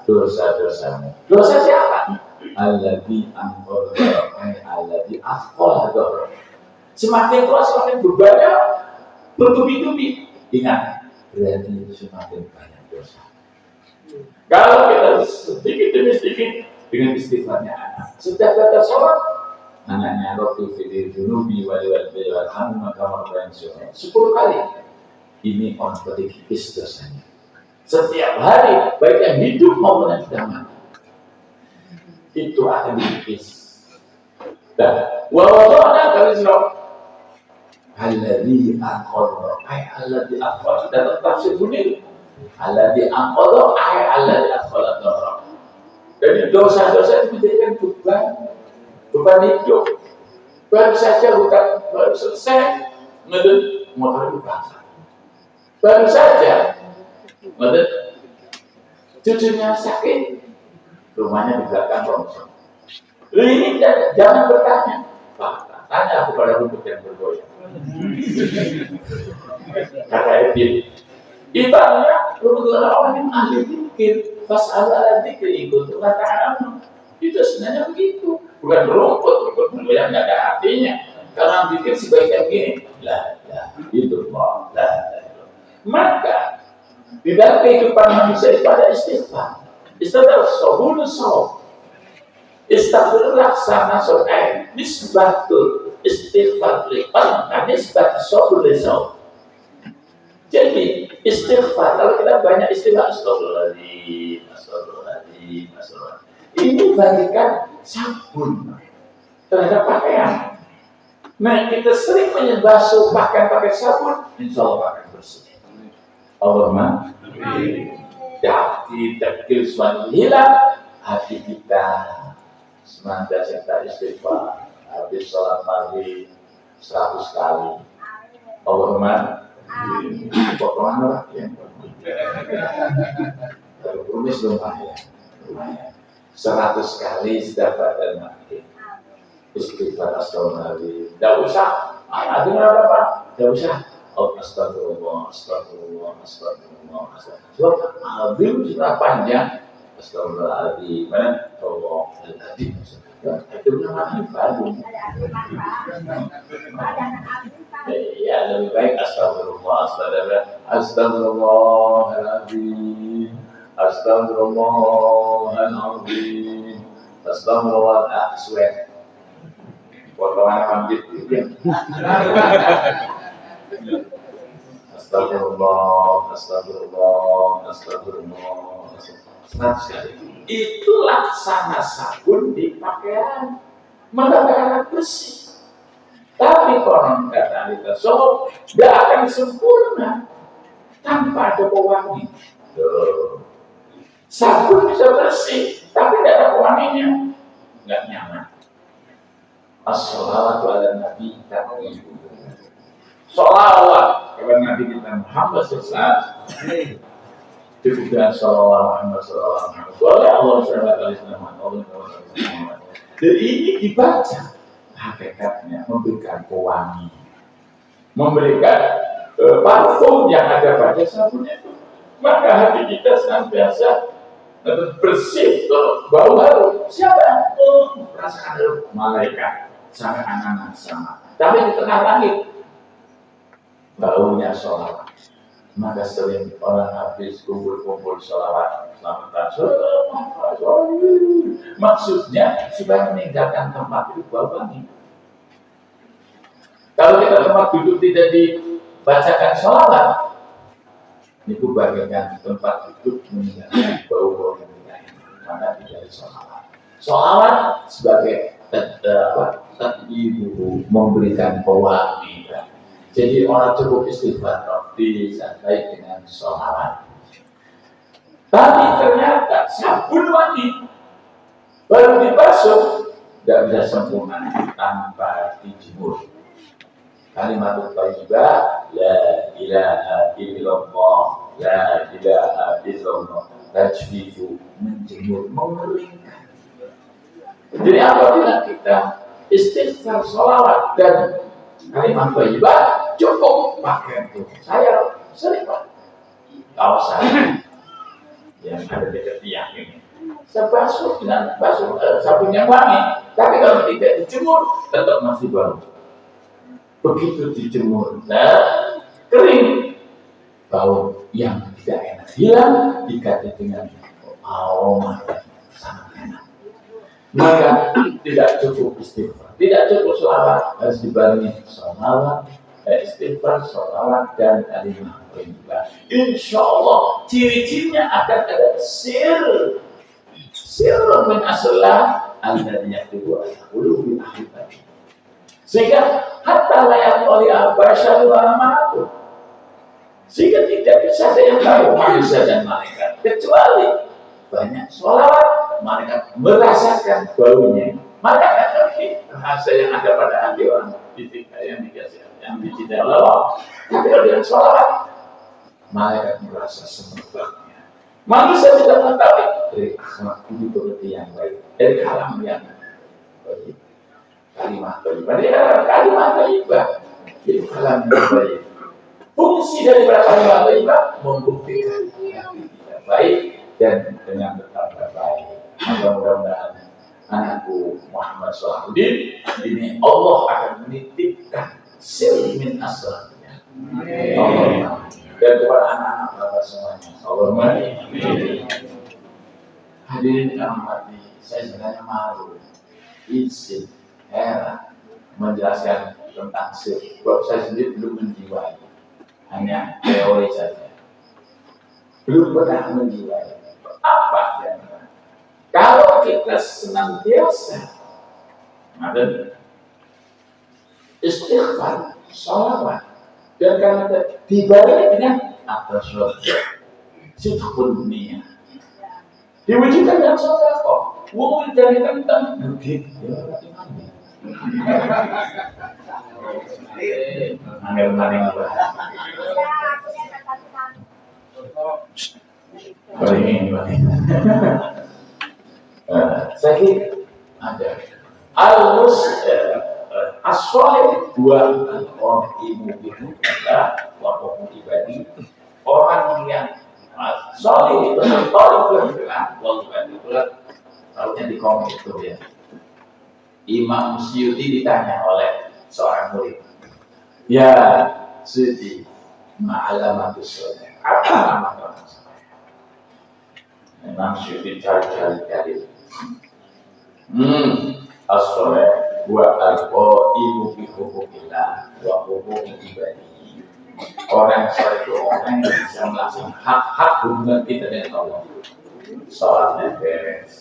dosa-dosamu. Dosa siapa? Alladzi afqala. Semakin tua semakin berbahaya, bertubi-tubi. Ingat, berarti semakin banyak dosa. Kalau kita sedikit demi sedikit dengan istighfarnya anak, setiap kata sholat, anaknya Rabbi fidil junubi wali-wali wal-hamu maka 10 kali. Ini orang berarti kikis dosanya. Setiap hari, baik yang hidup maupun yang sudah mati, itu akan dikikis. Dan wawadana kali surah alladzi aqadha ay alladzi aqadha dan tafsir bunyi alladzi aqadha ay alladzi aqadha. Jadi dosa-dosa itu menjadikan beban hidup. Baru saja baru selesai ngedut motor dibakar. Baru saja ngedut cucunya sakit, rumahnya di belakang rongsok. Ini jangan bertanya, Pak, tanya kepada rumput yang bergoyang. Kata Ebin, ibaratnya orang yang ahli zikir, fas'ala zikir ikut kata itu sebenarnya begitu, bukan rumput bergoyang nggak ada artinya. Karena zikir sebaiknya begini, la itu la. Maka di dalam kehidupan manusia itu ada istighfar. Istighfar sohun soh. Istighfar sana soal nisbatul istighfar liqan nisbat sohun soh. Jadi istighfar kalau kita banyak istighfar astagfirullahaladzim, ini bagikan sabun terhadap pakaian. Nah kita sering menyembasuh pakaian pakai sabun, insya Allah akan bersih. Allahumma jadi terkil suatu hilang hati kita senantiasa kita istighfar habis sholat maghrib 100 kali. Allahumma potongan ya tulis lumayan 100 kali setiap badan maghrib istighfar astagfirullahaladzim. Tidak usah ada berapa? Tidak usah. Astagfirullah. Sebab azim sudah panjang. Astagfirullahaladzim. Mana? Astagfirullahaladzim. Itu namanya baru. Ya lebih baik astagfirullah. Astagfirullahaladzim. Astagfirullahaladzim. Potongan hampir itu. Astagfirullah. Itu laksana sabun di pakaian, maka akan bersih. Tapi konon kata kita gak akan sempurna tanpa ada pewangi. Sabun bisa bersih, tapi tidak ada pewanginya, nggak nyaman. As-salatu ala nabi ta'ala. Salawat kepada Nabi kita Muhammad SAW. Juga salawat Muhammad SAW. Allah SAW. Jadi ini dibaca hakikatnya memberikan pewangi, memberikan parfum yang ada pada sabun itu. Maka hati kita senantiasa bersih, bau harum. Siapa yang merasakan malaikat sama anak-anak sama. Tapi di tengah langit baunya sholawat. Maka sering orang habis kumpul-kumpul sholawat selamatan. Maksudnya supaya meninggalkan tempat itu bau wangi. Kalau kita tempat duduk tidak dibacakan sholawat, itu bagaikan tempat duduk meninggalkan bau-bau yang tidak enak. Maka tidak sholawat. Sholawat sebagai ibu memberikan pewangi. Jadi orang cukup istighfar disertai dengan sholawat. Tapi ternyata sabun wangi baru dibasuh tidak bisa sempurna tanpa dijemur. kalimat thayyibah, la ilaha illallah, la ilaha illallah, tajfifu, menjemur, mengeringkan. Jadi apabila kita istighfar, sholawat dan kalimat thayyibah, cukup pakai itu. Saya sering Pak, kaos saya yang ada dekat tiang ini, saya basuh dengan sabun yang wangi, tapi kalau tidak dijemur tetap masih bau. Begitu dijemur dan kering, bau yang tidak enak hilang diganti dengan aroma sangat enak. Maka tidak cukup istighfar, tidak cukup sholawat, harus dibarengi sholawat, istighfar, sholawat dan kalimat thayyibah. Insya Allah ciri-cirinya akan ada sir min aslah alladhi yaktubu al-qulub bil ahibah. Sehingga hatta layak oleh abasyar ulama, sehingga tidak bisa ada yang tahu manusia dan malaikat kecuali banyak sholawat, malaikat merasakan baunya. Malaikat ngerti rasa yang ada pada hati orang yang dikasih, yang dicintai Allah. Tapi kalau dengan sholawat, malaikat merasa semerbaknya. Manusia tidak mengetahui dari akhlak budi pekerti yang baik, dari kalam yang baik. Kalimat thayyibah, kalimat thayyibah itu kalam yang baik. Fungsi dari kalimat thayyibah membuktikan hati kita baik dan dengan berkata baik. Mudah-mudahan anakku Muhammad Salahuddin ini Allah akan menitipkan sir min asrarnya. Allah dan kepada anak-anak bapak semuanya. Allahumma amin. Hadirin yang hormati, saya sebenarnya malu, izin, heran menjelaskan tentang sir. Sebab saya sendiri belum menjiwai, hanya teori saja. Belum pernah menjiwai. Apa yang kalau kita senantiasa ada istighfar, sholawat, dan karena dibarengi dengan at-tasawwuf, sidqun niyyah, diwujudkan dalam sedekah, wong dari tentang bukit, angel maning saya kira ada as-sholih dua orang ibu itu adalah waktu ibadi, orang yang sholih itu sholih bergerak waktu itulah tahunya di komik itu ya. Imam Suyuti ditanya oleh seorang murid, ya Suyuti, ma'alamatus sholih, apa nama orang soleh? Imam Suyuti cari. As-sholih wa al-qaimu bi huquqillah wa huquqi ibadihi. Orang soleh itu orang yang bisa melaksanakan hak-hak hubungan kita dengan Allah. Salatnya beres,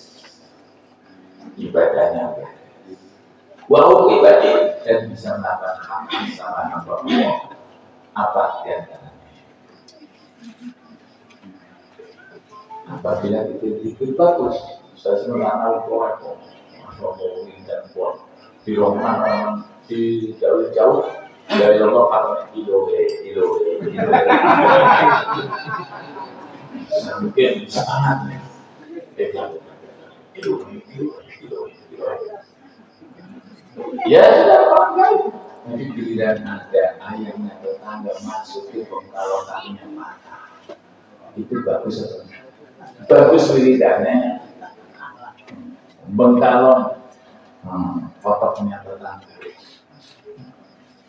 ibadahnya beres, wa huquqi ibadihi, dan bisa melakukan hak sama hamba Allah. Apa di antaranya? Apabila kita itu bagus, saya sebenarnya orang dan kuat di rumah di jauh-jauh dari Allah katanya ilo. Mungkin sangat ilo. Ya sudah pakai. Nanti giliran ada ayamnya tetangga masuk ke pengkalotannya mata. Itu bagus atau enggak? Bagus wiridannya. Bengkalon fotonya tetangga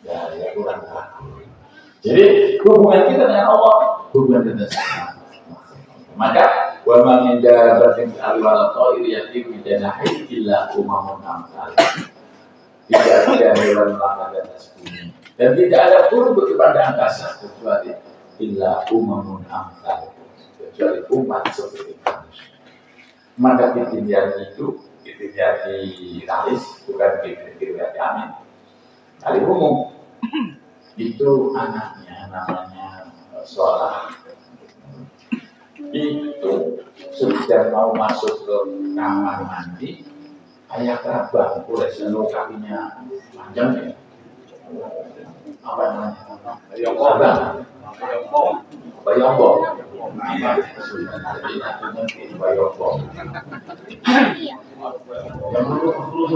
ya kurang bagus. Jadi hubungan kita dengan Allah, hubungan kita sama. Maka wa ma min dabbatin fil ardi wala ta'irin yatiru bi janahihi illa umamun amsal. Tidak ada hewan melata di atas bumi dan tidak ada burung berterbang di angkasa kecuali illa umamun amsal, kecuali umat seperti manusia. Maka titik itu jadi ralis, bukan titik amin. Kali umum itu anaknya namanya Sholah. Itu sudah mau masuk ke kamar mandi, ayah kerabat, kulit seno kakinya panjang ya. apa namanya? Bayongko. Yang dulu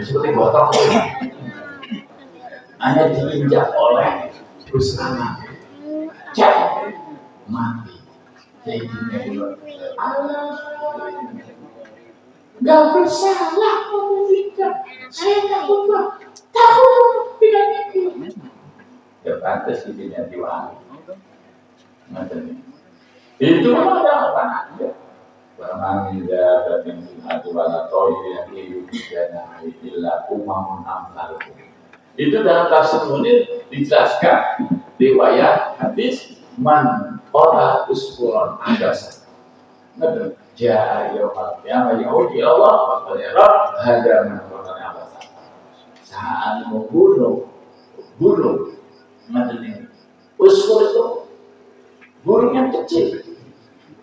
seperti botak hanya diinjak oleh bersama cek mati. Jadi nggak bersalah menginjak. Saya nggak bersalah. Tahu tidak ini. Ya pantas dibilang diwali. Itu ada apa aja. Bermanja dan hati wala toy yang diujiana illa umamun amsal. Itu dalam tafsir Munir dijelaskan riwayat hadis man qala usburan adasa. Betul. Ja yaumul qiyamah yaudi Allah wa qala hada man qala adasa. Saat membunuh madani. Usbur itu burung yang kecil.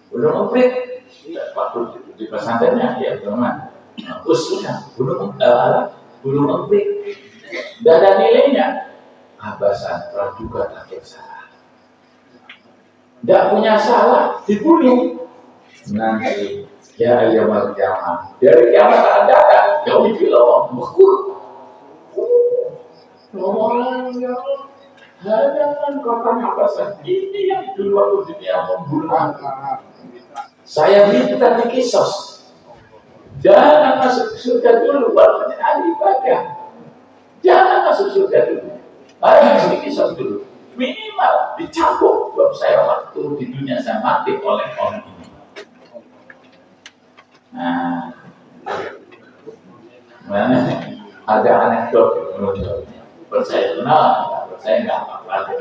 Burung emprit. Waktu di pesantrennya ya teman. Usburnya burung emprit. Tidak ada nilainya. Abasan praduga tak bersalah. Tidak punya salah, dibunuh. Nanti ya yaumul qiyamah. Dari kiamat ada jauh di Allah bekur. Ya hadapan korban abasan. Ini yang dulu waktu dunia membunuh. Saya minta dikisos. Jangan masuk surga dulu, baru ahli ibadah. Jangan masuk surga dulu. Harus dikisos dulu. Minimal dicambuk. Sebab saya waktu di dunia saya mati oleh orang ini. Nah, mana ada anekdot percaya kenal, percaya nggak apa-apa.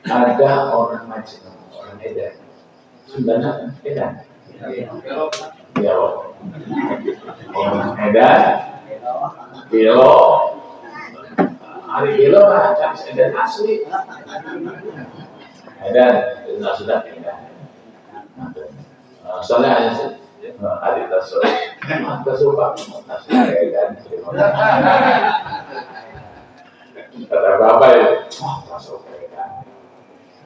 Ada orang Majnun, orang Edan. Sundana Edan. Ya, orang Edan. Gelo, hari Gelo macam Edan asli. Edan, sudah Edan. Soalnya ada tasawuf, Edan. Kata bapak ya, tasawuf Edan.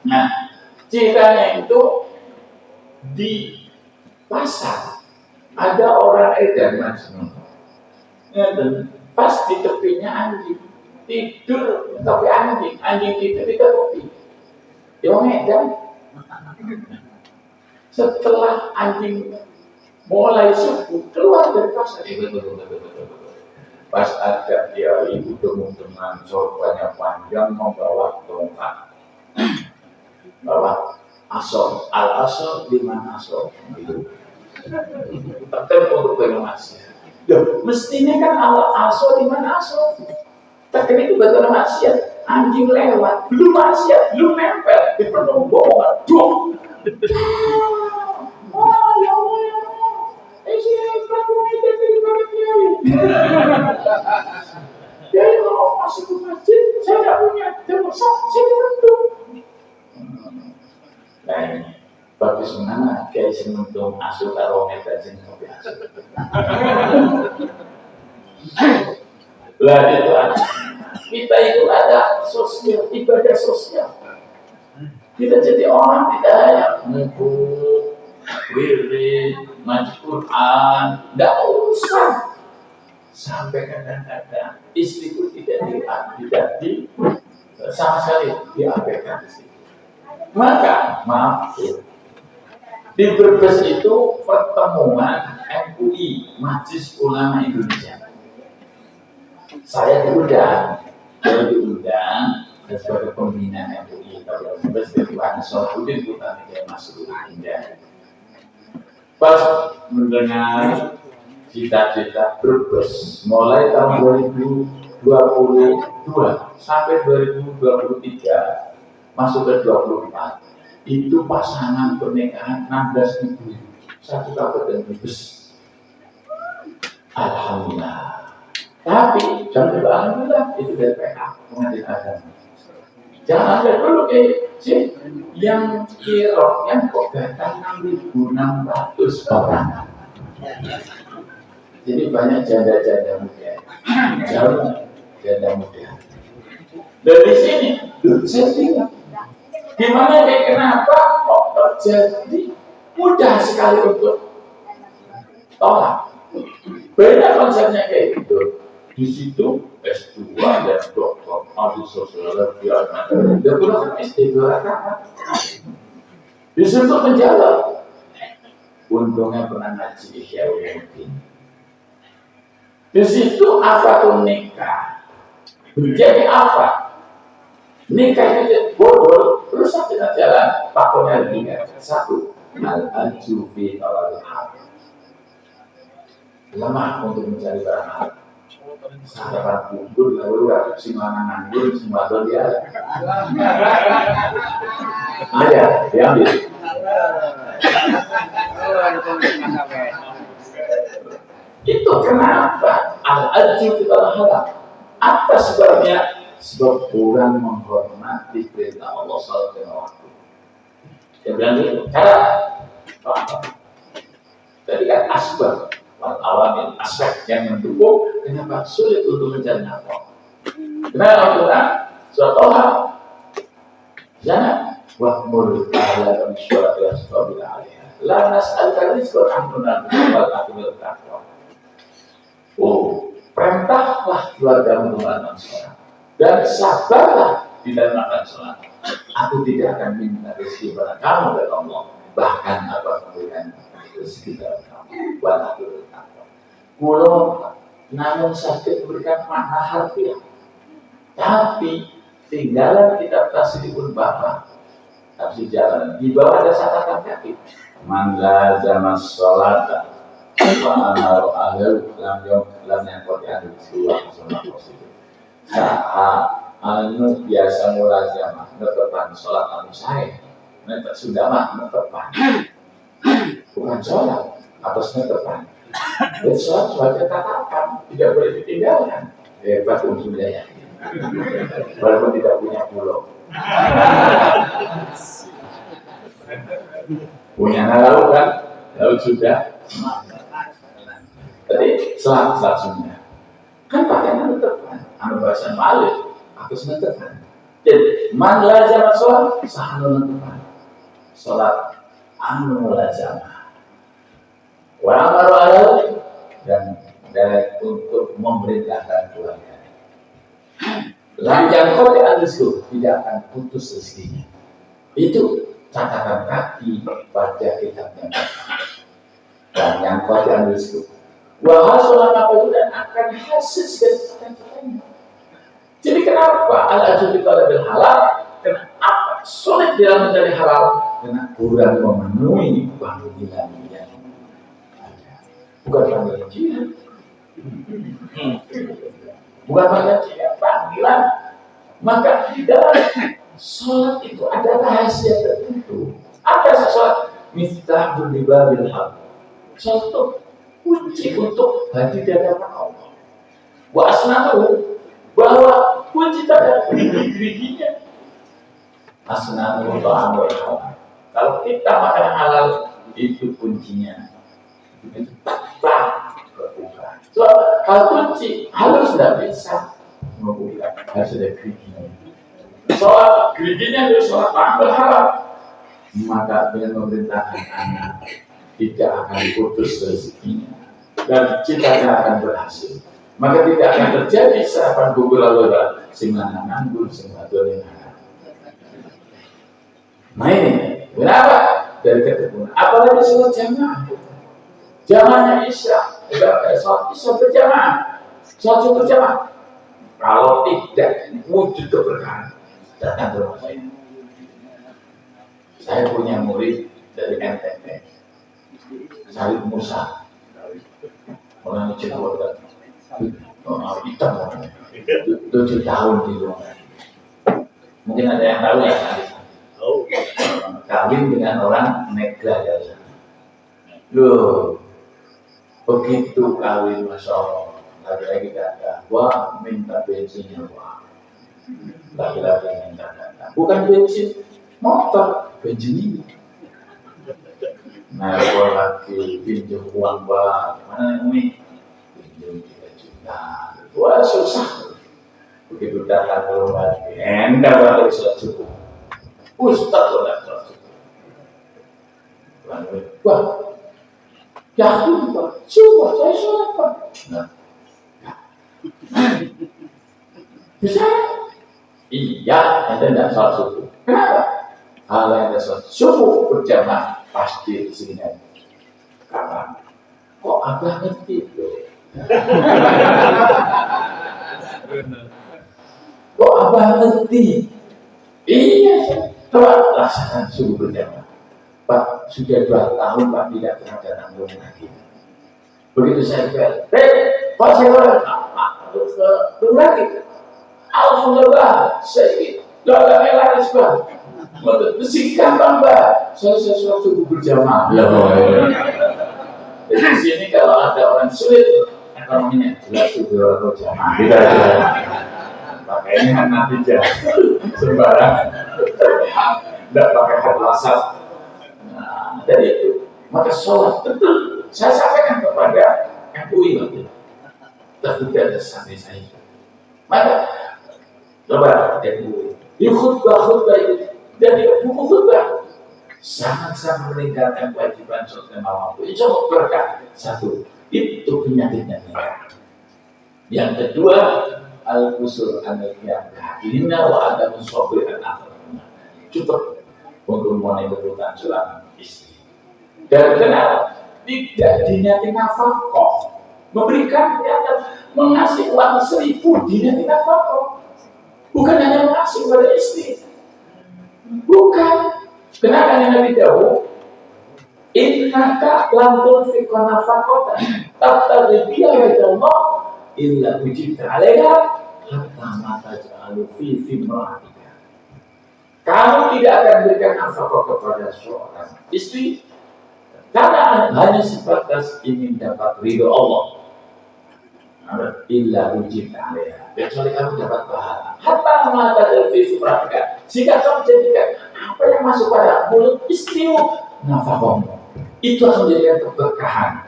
Nah, ceritanya itu di pasar ada orang Edan Majnun. Pas di tepinya anjing tidur, tapi anjing tidur di tepi. Dia Edan. Setelah anjing mulai subuh keluar dari pasar, pas ada dia ibu dengan sorbannya panjang membawa tongkat, bawa asor, al asor di mana asor itu, tetap untuk bermasya. Mestinya kan al asor di mana asor, tapi itu betul maksiat. Anjing lewat, belum maksiat, belum nempel di penunggungan, dong. Oh ya Allah, dia kalau masuk ke masjid, saya tidak punya demonstrasi, saya tentu. Nah ini, bagus mana kayak senuntung asuh karo meter sing kopi asuh. Lah itu kita itu ada sosial, ibadah sosial. Kita jadi orang tidak hanya ngumpul, wirid, ngaji Quran, tidak usah. Sampai kadang-kadang istriku tidak sama sekali diabaikan di situ. Maka maaf, di Brebes itu pertemuan MUI, Majelis Ulama Indonesia. Saya diundang sebagai pembina MUI kalau sebagai Tuhan Sohudin bukan dia masuk Indah. Pas mendengar cita-cita Brebes mulai tahun 2022 sampai 2023 masuk ke 24 itu pasangan pernikahan 16.000 satu kabupaten Brebes. Alhamdulillah. Tapi jangan lupa alhamdulillah itu DPA pengadilan agama. Jangan ada dulu yang kira yang kok datang 6.600 orang. Jadi banyak janda-janda muda, jauh janda muda. Dari sini, jadi gimana kenapa kok terjadi mudah sekali untuk tolak. Banyak konsepnya kayak gitu. Di situ S2 dan doktor audit sosiologi dan kan S3 kan. Di situ menjawab. Untungnya pernah ngaji Ihya Ulumuddin. Di situ apa tuh nikah? Menjadi apa? Nikah itu bodoh, rusak dengan jalan. Faktornya tiga. Satu, al-aju fi tawalil haq. Lemah untuk mencari barang hal. Sadapan kubur, lalu si mana nganggur, si mana dia. Ada, diambil. Itu kenapa al-aju fi tawalil haq? Apa sebabnya? Sebab kurang menghormati perintah Allah SWT. Dia bilang gitu, cara tadi kan asbab wal awamil aspek yang mendukung, kenapa sulit untuk mencari nafkah. Kenapa Al-Quran surat Toha jangan wa'mur ala bishwara ila sabila alaiha la nas'alka rizqan nahnu narzuquka wal aqimul taqwa. Oh, perintahlah keluarga menunaikan sholat dan sabarlah di dalam makan sholat. Aku tidak akan minta rezeki pada kamu dari Allah, bahkan aku akan memberikan rezeki pada kamu. Walau bertakwa. Kulo namun sakit memberikan makna harfiah, tapi tinggalan kitab tasdikun bapak tafsir jalan di bawah ada catatan kaki. Man lazama sholata wa amaru ahlu lam yakut yang dua sholat positif. Anu biasa mulazamah netepan sholat anu saya netet sudah mah netepan bukan sholat atas netepan dan sholat sebagai tatapan tidak boleh ditinggalkan. Hebat untungnya ya, walaupun tidak punya pulau punya laut kan, laut sudah tadi sholat sunnah kan pakaian netepan anu bahasa Malik atas netepan. Jadi man lazama sholat sahanu netepan sholat anu lazama wa amaru alal dan untuk memerintahkan keluarga. Lanjang kote alisku tidak akan putus rezekinya. Itu catatan kaki pada kitabnya. Lanjang kote alisku wa hasolah apa itu dan akan hasil dari catatan. Jadi kenapa al-ajul talabil halal? Kenapa sulit dalam mencari halal? Karena kurang memenuhi panggilan yang ada. Bukan panggilan jihad, bukan panggilan jihad, panggilan. Maka di dalam sholat itu ada rahasia tertentu. Apa sholat? Miftahul libabil haq. Sholat itu kunci untuk hati di hadapan Allah. Wa asnahu, bahwa kunci terhadap gigi-giginya asnahu ta'am wa halal. Kalau kita makan halal itu kuncinya itu tak berbuka. So kalau kunci halal sudah bisa membuka, harus ada giginya. Soal giginya itu soal tampil halal, maka dengan memerintahkan anak tidak akan putus rezekinya dan cita-cita akan berhasil. Maka tidak akan terjadi serapan gugur lalu sing lanang nganggur sing wadon yang nah ini kenapa? Dari ketekunan. Apalagi sholat jamaah, jamaahnya isya, sholat isya berjamaah, sholat subuh berjamaah. Kalau tidak wujud keberkahan, datang ke rumah saya. Saya punya murid dari NTT, Salib Musa, orang Jawa. Hitam 7 tahun di rumah. Mungkin ada yang tahu ya, kawin dengan orang negra ya. Loh, begitu kawin masya Allah, lagi-lagi kata, wah minta bensinnya wah, lagi-lagi minta kata, bukan bensin motor, bensin ini. Nah, kalau lagi pinjam uang bah, mana ini? Pinjam 3 juta. Wah susah. Begitu datang ke rumah, enggak bakal sholat subuh. Ustaz sholat subuh. Wah, yakin Pak, subuh saya sholat Pak. Nah, bisa? Iya, Anda tidak sholat subuh. Kenapa? Kalau Anda sholat subuh berjamaah pasti di sini. Karena kok abah ngerti loh? Kok abah ngerti? Iya, coba laksanakan subuh berjamaah. Pak, sudah 2 tahun Pak tidak pernah datang ke rumah lagi. Begitu saya bilang, Pak saya harus ke rumah lagi. Alhamdulillah, saya doa laris Pak. Mesti gampang Pak. Saya sholat subuh berjamaah. Di sini kalau ada orang sulit ekonominya jelas subuh berjamaah. Makanya kan nanti jangan sembarang, tidak pakai hadlasat. Nah, dari itu maka sholat betul. Saya sampaikan kepada MUI waktu itu. Tapi ada sampai saya. Maka coba MUI. Di khutbah itu dari buku khutbah sangat-sangat meningkatkan kewajiban sholat lima waktu. Itu berkah. Satu, itu penyakitnya. Yang kedua, al-qusul anil-qiyam inna wa adamu sabri al-akhir. Cukup untuk memenuhi kebutuhan suami istri. Dan kenapa? Tidak diniati nafkah. Memberikan niatan mengasih uang 1.000 diniati nafkah. Bukan hanya mengasih kepada istri. Bukan. Kenapa Nabi Dawud? Innaka lam tunfiq nafaqatan tabtaghi wajha Allah illa ujibta 'alaiha hatta ma taj'alu fi imra'atika. Kamu tidak akan berikan nafkah kepada seorang istri karena hanya sebatas ingin dapat ridho Allah. Illa ujibta 'alaiha. Kecuali kamu dapat pahala. Hatta ma taj'alu fi imra'atika. Jika kamu jadikan apa yang masuk pada mulut istrimu nafkahmu, itu akan menjadikan keberkahan.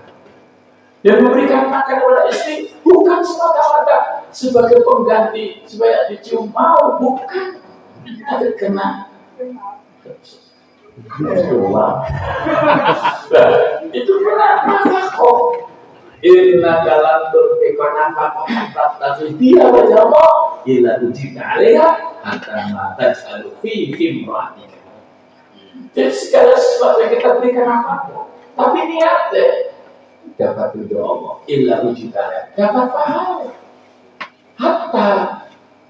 Dan memberikan makan kepada istri bukan semata-mata sebagai pengganti supaya dicium mau, bukan. Ada kena itu benar nafkah. Inna kalam berfikir nafkah tapi dia berjamaah ila ujibta 'alaiha hatta ma taj'alu fi imra'atika. Jadi segala sesuatu yang kita berikan apa, tapi niatnya dapat ridho Allah, illa ujibta, dapat pahala. Hatta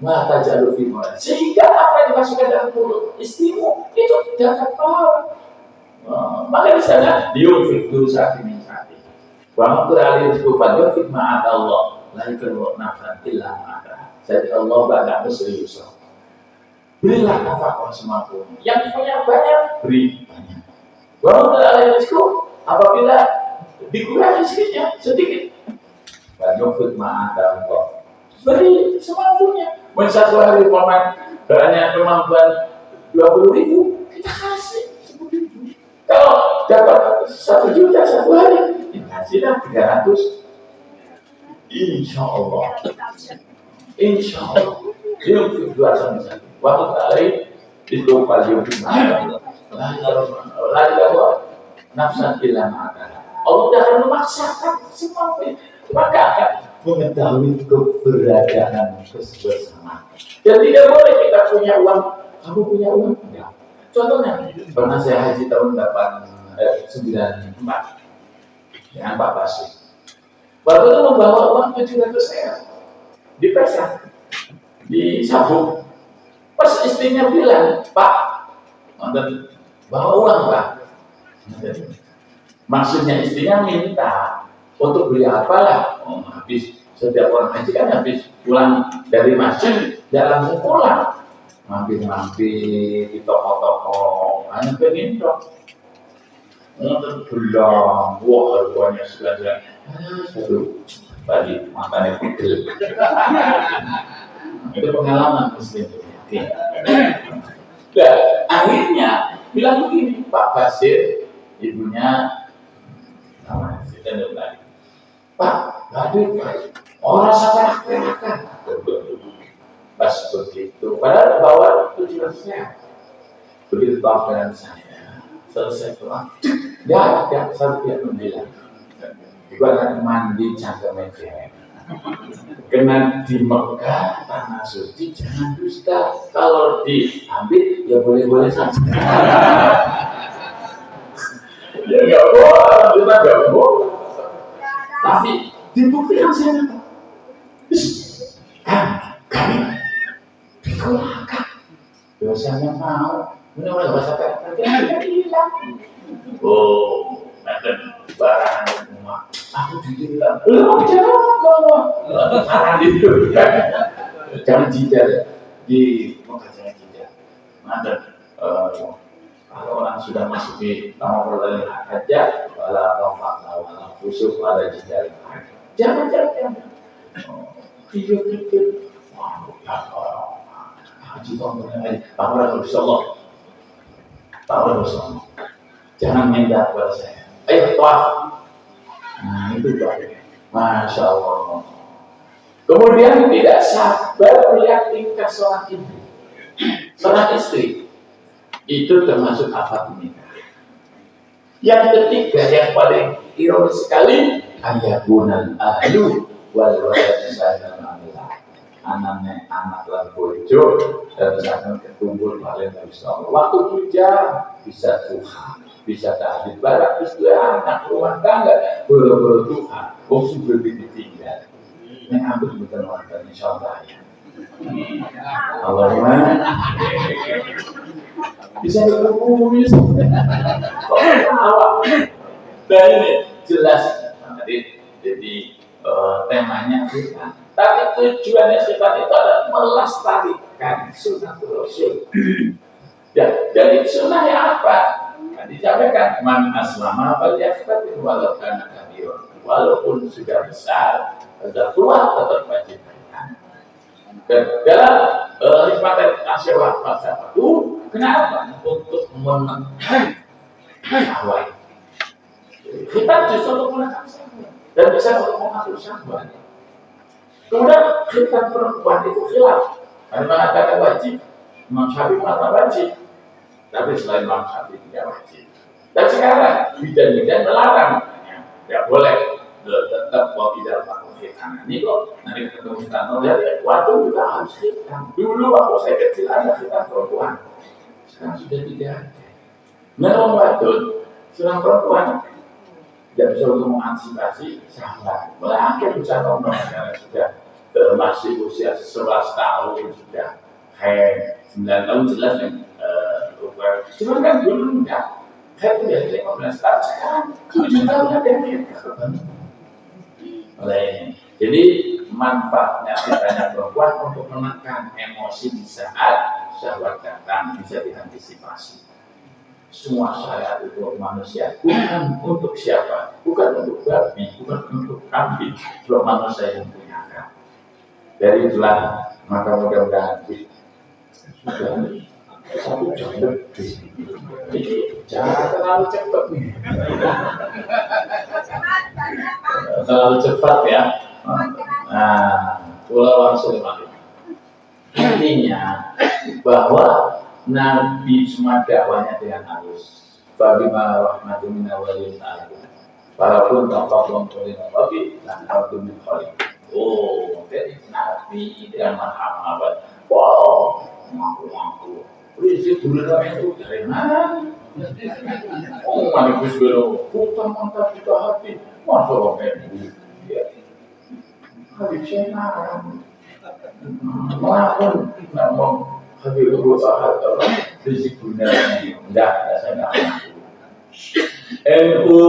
mata jalur firman, sehingga apa yang dimasukkan dalam mulut istrimu itu dapat pahala. Maka di sana diunfik dulu saat ini. Wa maqra'al rizqu fadhfik ma'at Allah, la yakunu nafsan illa ma'ata. Jadi Allah ba'da serius. Berilah nafkah semampu. Yang punya banyak, beri banyak. Walaupun ada rezeki, apabila dikurangi rezekinya sedikit, banyak ma'ada Allah. Beri semampunya. Satu hari banyak kemampuan 20.000, kita kasih 10.000. Kalau dapat 1 juta 1 hari, kita kasihlah 300. Insya Allah. Insya Allah. Dia dua sama satu. Waktu kali itu pagi lagi Allah nafsan bila makan. Allah akan memaksakan semua, maka akan mengetahui keberadaan kebersamaan. Dan tidak boleh kita punya uang, kamu punya uang enggak. Contohnya pernah saya haji tahun 94 dengan Pak Basri. Waktu itu membawa uang 700.000 di pesan, di sabuk. Pas istrinya bilang, Pak, bawa uang Pak. Maksudnya istrinya minta untuk beli apalah. Habis setiap orang haji kan habis pulang dari masjid, dia langsung pulang. Mampir-mampir di toko-toko, hanya pengen dong. Untuk belang, wah harganya segala-galanya. Satu bagi makannya pegel. Itu pengalaman muslim. Nah, akhirnya bilang begini, Pak Basir, ibunya namanya Pak, aduh, orang sampai akhir-akhir. Pas begitu, padahal bawa tujuan saya. Begitu tawaf dengan saya, selesai tawaf, nggak ada satu yang bilang. Juga akan mandi cangkem meja. Kena di Mekah, tanah suci, jangan dusta. Kalau diambil, ya boleh-boleh saja. Ya nggak boleh, kita nggak boleh. Tapi dibuktikan saya kami ditolakkan. Biasanya mau, menurut bahasa kata hilang. Oh, nanti barang semua. Aku dibilang, belum jangan itu, jangan jidar di Mekah, jangan jidar. Nanti kalau orang sudah masuk di kamar perlindungan hajat, wala tawfaq, wala fusuk, wala jidar. Jangan. Tidur. Wah, haji tahun Rasulullah. Jangan minta kepada saya. Ayo tawaf. Nah itu baik. Masya Allah. Kemudian tidak sabar melihat tingkah seorang ibu, seorang istri. Itu termasuk akad nikah. Yang ketiga yang paling ironis sekali, ayabunan ahlu wal walad sadana Allah. Anak lan bojo dan sangat ketumbur paling insyaallah. Waktu bujang bisa Tuhan, bisa tahdir barat, bisa anak rumah tangga, boro-boro Tuhan, wong sudah ditinggal. Nek ambek bukan wonten insyaallah ya. Allahumma bisa ketemu awak. Dan ini jelas jadi temanya kita. Tapi tujuannya sifat itu adalah melestarikan sunnah Rasul. Ya, jadi sunnahnya apa? Nah, disampaikan man aslama fal yaftatin walau kana kabir. Walaupun sudah besar, sudah tua tetap wajib. Dalam hikmat asyawah falsafah itu kenapa? Untuk menekan syahwat. Kita justru untuk menekan syahwat dan bisa untuk mengatur syahwat. Kemudian khitan perempuan itu khilaf. Ada mengatakan wajib, Imam Syafi'i mengatakan wajib. Tapi selain Imam Syafi'i tidak wajib. Dan sekarang bidan-bidan melarang, tidak boleh tetap mau tidak pakai khitan. Ini kok nanti ketemu khitan. Waktu juga harus khitan. Dulu waktu saya kecil ada khitan perempuan. Sekarang sudah tidak ada. Memang waktu seorang perempuan tidak bisa untuk mengantisipasi syahwat. Akhir bisa ngomong karena sudah masih usia 11 tahun sudah kayak 9 tahun jelas yang cuma kan dulu enggak kayak udah 15 tahun sekarang 7 tahun ada yang oleh jadi manfaatnya ditanya perempuan untuk menekan emosi di saat syahwat datang bisa diantisipasi. Semua syariat itu manusia bukan untuk siapa, bukan untuk babi, bukan untuk kambing, untuk manusia yang punya akal. Dari itulah maka mudah-mudahan sudah 1 jam lebih. Jadi jangan terlalu cepat nih. Terlalu cepat ya. Nah, pulau langsung mati. Intinya bahwa Nabi semua dakwanya dengan halus. Bagaimana rahmatu minna walil ta'ala. Walaupun tafaqum tulina wabi dan autum min khali. Oh, jadi Nabi dengan marhamat. Wow, mampu. Rizki dulu itu dari mana? Oh, mana bisbelo. Hutang mantap kita hati. Masa orang ini. Habis saya marah. Melakukan ngomong. Habis itu atau rizki gunanya. Enggak, saya enggak mampu. NU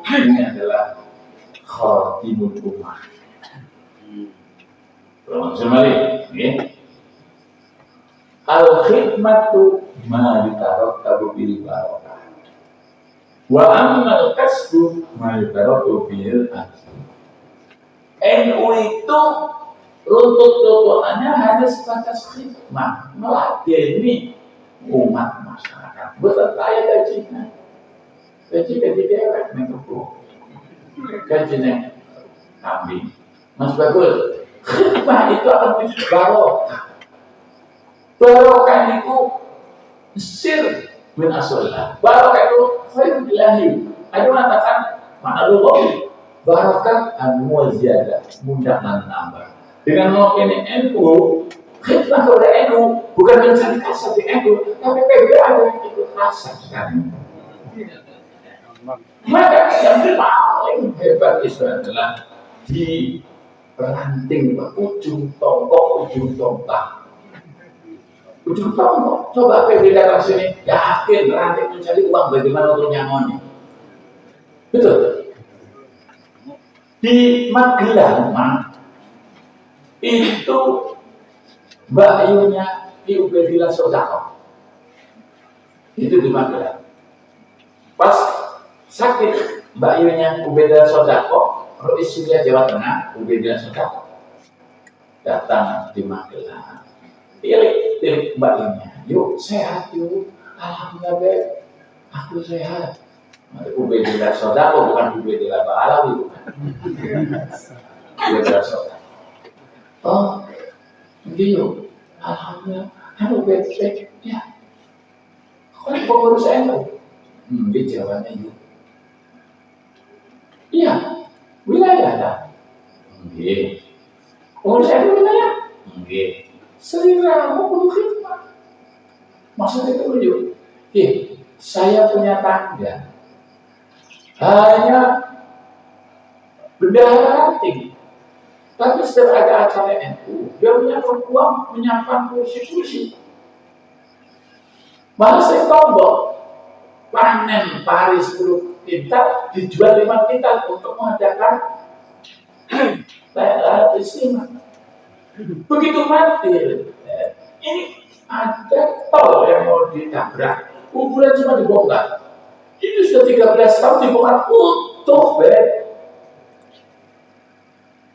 ini adalah khatimul ummah. Kembali, ya. Al-khidmatu ma yutarattabu bil barakah. Wa ammal kasbu ma yutarattabu bil ajr. NU itu runtutannya hanya sebatas khidmah, meladeni umat masyarakat. Betul kaya gajinya. Gaji dewek menurutku. Gajinya kambing. Mas bagus. Khidmah itu akan menjadi barokah. Barokah itu sir min asollah. Barokah itu khairul ilahi. Ada mengatakan makna lughawi barokah al-muziyadah, mudah dan nambah. Dengan mau ini NU, khidmah kepada NU bukan mencari kasar di NU, tapi PBA ada yang ikut kasar sekarang. Maka yang paling hebat itu adalah di ranting ujung tombak, ujung tombak. Ujung tombak, coba PBA datang sini, yakin ranting mencari uang bagaimana untuk nyamoni. Betul. Di Magelang, itu Mbak Ayunya di Ubedillah Sodako. Itu di Magelang. Pas sakit Mbak Ayunya Ubedillah Sodako, Provinsi Jawa Tengah, Ubedillah Sodako datang di Magelang. Pilih Mbak Ayunya, yuk sehat yuk, alhamdulillah aku sehat. Ubedillah Sodako bukan Ubedillah Ba'alawi, bukan. Ubedillah Sodako. Oh, gitu. Alhamdulillah, anu baik-baik ya. Kau pengurus NU? Dia jawabannya itu. Iya, wilayah dah. Iya. Pengurus NU wilayah? Iya. Selera mau perlu khidmat. Maksudnya itu dulu. Iya, saya punya tangga. Hanya bendahara ranting. Tapi setelah ada acara NU, dia punya peluang menyiapkan kursi-kursi. Malah saya tombol panen pari 10 kintal, dijual 5 kintal untuk mengadakan istimewa. Begitu mati, ini ada tol yang mau ditabrak, kuburan cuma dibongkar. Itu sudah 13 tahun dibongkar utuh,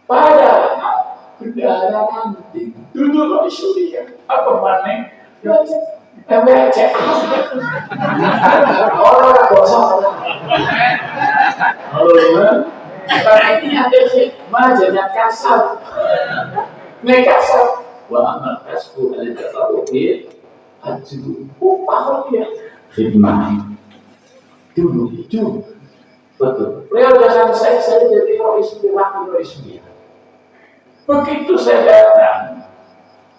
pada bendahara nanti duduk di Syria apa mana MWC orang gosok karena ini ada hikmah jangan kasar kasar wa amal kasku al-jabruddin ajru upah dia hikmah dulu itu betul beliau jangan saya jadi wakil. Begitu saya datang,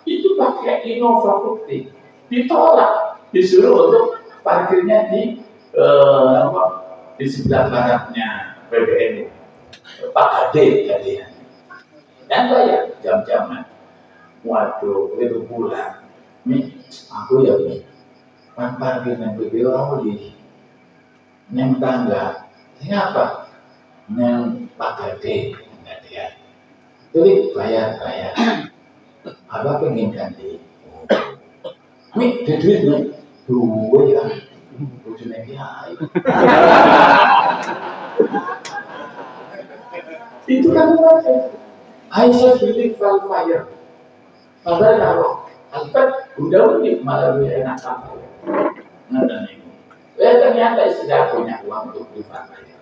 itu pakai Innova putih, ditolak, disuruh untuk parkirnya di sebelah baratnya PBNU, Pak Gade kalian, dan bayar jam-jaman. Waduh, itu pulang, nih aku ya nih, parkirnya PBNU orang di neng tangga, ini apa? Neng Pak Gade, enggak dia. Jadi bayar. Apa pengen ganti? Nih, duitnya dua ya. Bujurnya kiai. Itu kan aja. Aisyah beli fire. Padahal kalau Alfred udah malah lebih enak apa? Nggak ini. Ternyata istri punya uang untuk beli fire.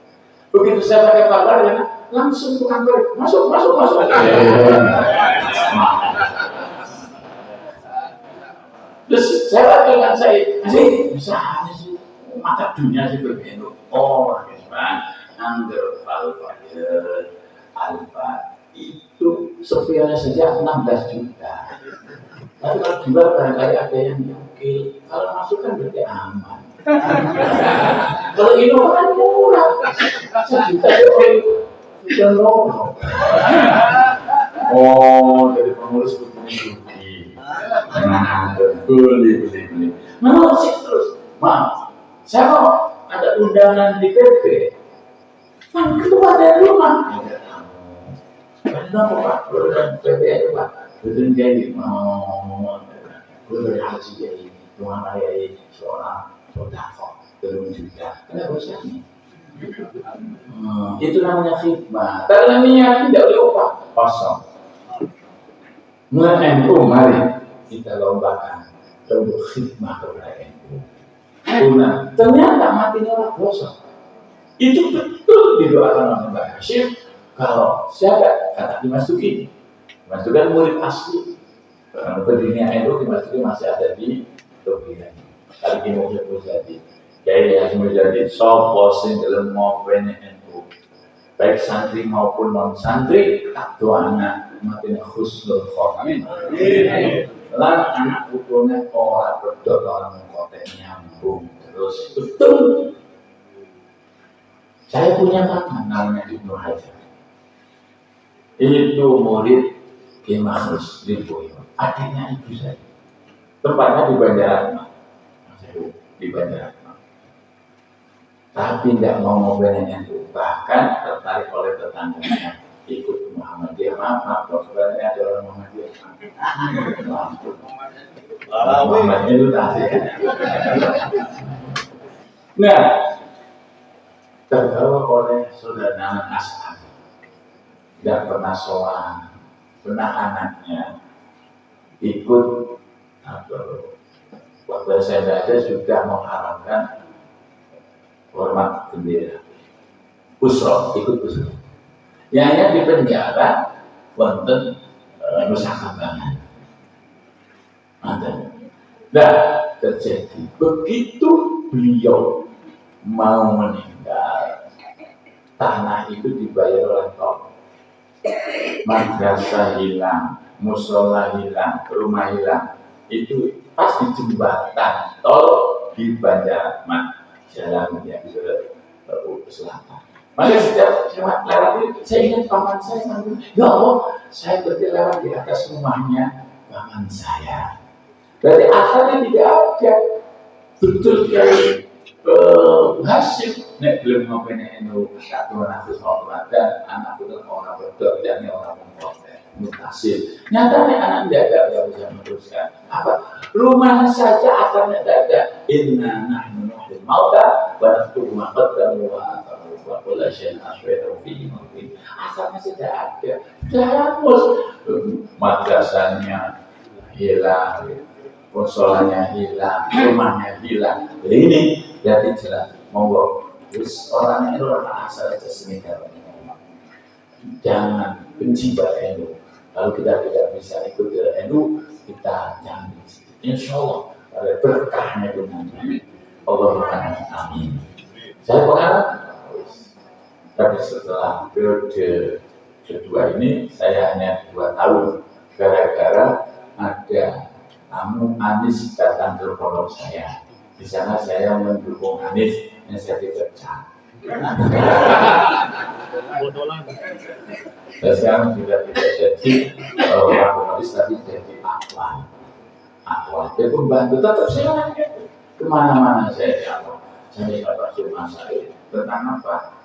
Begitu saya pakai fire ya. Langsung ke kantor, masuk. Terus saya dengan saya, bisa sih mata dunia sih begitu. Oh, kan, under alfa itu sepiannya saja 16 juta. Tapi kalau jual barangkali ada yang nyukil, kalau masuk kan berarti aman. Kalau Innova kan murah, 1 juta itu. Sudah lono. Oh, dari pengurus begini. Nah, beli. Mau sih terus. Maaf, saya mau ada undangan di PP. Kan ketua dari rumah. Kenapa Pak? Undangan PP itu Pak. Betul jadi mau. Dari haji jadi, Tuhan ayah seorang sodako 3 juta. Kenapa usahanya? Itu namanya khidmah. Karena niat tidak boleh upah kosong. NU mari kita lombakan untuk khidmah kepada NU. Ternyata matinya orang kosong. Itu betul didoakan oleh Mbak Hashim. Kalau siapa kata dimasukin murid asli berdirinya NU masih ada di Tokyo. Kali ini mau jadi, kayak yang menjadi sopo sing dalam ngopen NU, baik santri maupun non santri, tak doa anak makin khusnul khotimah. Lan anak putunya orang berdor orang mengkotek nyambung terus betul. Saya punya kakak namanya Ibnu Hajar. Itu murid Ki Makhrus Lirboyo, adiknya ibu saya. Tempatnya di Banjarmasin. Di Banjarmasin. Tapi tidak mau ngobrolin itu, bahkan tertarik oleh tetangganya ikut Muhammadiyah. Maaf, sebenarnya ada orang Muhammadiyah. Muhammadiyah itu asik. Nah, terbawa oleh saudara Naman Ash'ar, tidak pernah sholat, pernah anaknya ikut waktu saya ada sudah mengharamkan hormat bendera usroh, ikut usroh yang hanya di penjara wonten Nusa Kambangan. Nah, terjadi begitu beliau mau meninggal, tanah itu dibayar oleh tol, madrasah hilang, musola hilang, rumah hilang. Itu pas di jembatan tol di Banjarmasin, jalan yang ke selatan. Maka setiap lewat itu, saya ingat paman saya nanti, ya Allah, saya berarti lewat di atas rumahnya paman saya. Berarti asalnya tidak ada. Betul sekali. Hasil nek belum ngopen NU tak tuan aku sholat dan anak itu orang berdor dan orang mengkotek mutasil. Nyatanya anak tidak ada yang bisa meneruskan. Apa? Rumah saja asalnya tidak ada. Inna nahnu nuhyil mauta wa naktubu ma qaddamu wa atharu wa kullu syai'in ahsaynahu fi imamin. Asalnya sudah ada. Sudah hapus. Madrasahnya hilang, musolanya hilang, rumahnya hilang. Jadi ini jadi jelas. Monggo, terus orangnya itu orang asal aja sini kalau jangan benci pada NU. Kalau kita tidak bisa ikut ke NU, kita jangan benci. Insya Allah ada berkahnya itu nanti. Allah berkahnya, amin. Saya pengalaman, tapi setelah periode kedua ini saya hanya 2 tahun gara-gara ada tamu Anies datang ke pondok saya. Di sana saya mendukung Anies. Yang saya dipecat. Dan sekarang sudah tidak jadi Wakomis, tapi jadi Akhwan. Dia pembantu tetap saya kemana-mana saya jawab. Saya dapat cuma saya tentang apa?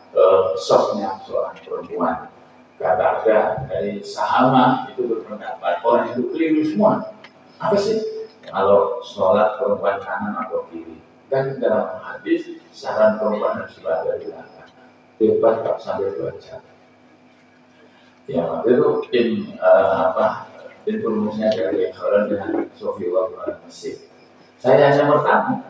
Sosnya seorang perempuan. Kata-kata dari Sahama itu berpendapat orang itu keliru semua. Apa sih? Kalau sholat perempuan kanan atau kiri? Kan dalam hadis saran perempuan harus berada di belakang. Debat tak sampai 2 jam. Ya, itu informasinya dari orang dengan Sofiwa Mesir. Saya hanya bertamu.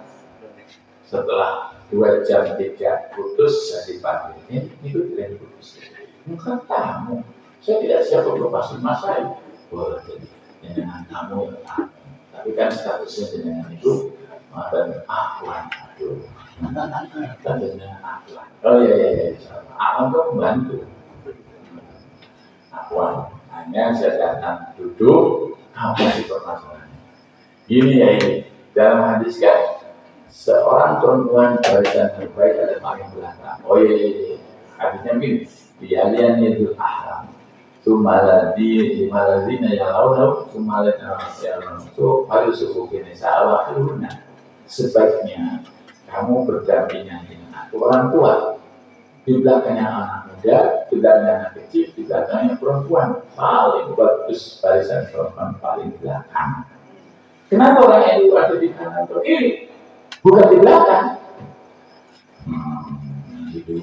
Setelah 2 jam 3 putus, saya dipanggil. Itu tidak putus. Bukan tamu. Saya tidak siap untuk pasang masai. Boleh jadi dengan tamu. Tapi kan statusnya dengan itu. Dan Akhwan, aduh, dengan Akhwan. Oh iya, Akhwan itu membantu. Akhwan, hanya saya datang duduk, apa sih permasalahannya? Ini ya ini, dalam hadis kan, seorang perempuan barisan terbaik adalah paling belakang. Oh iya, hadisnya begini, bialian itu ahram. Sumaladina ya laulau, sumaladina ya laulau. So, harus suku kini sa'awah iluna. Sebaiknya kamu berdampingan dengan orang tua, di belakangnya anak muda, di belakangnya anak kecil, di belakangnya perempuan. Paling bagus barisan perempuan paling belakang. Kenapa orang itu ada di kanan atau kiri? Bukan di belakang. Gitu.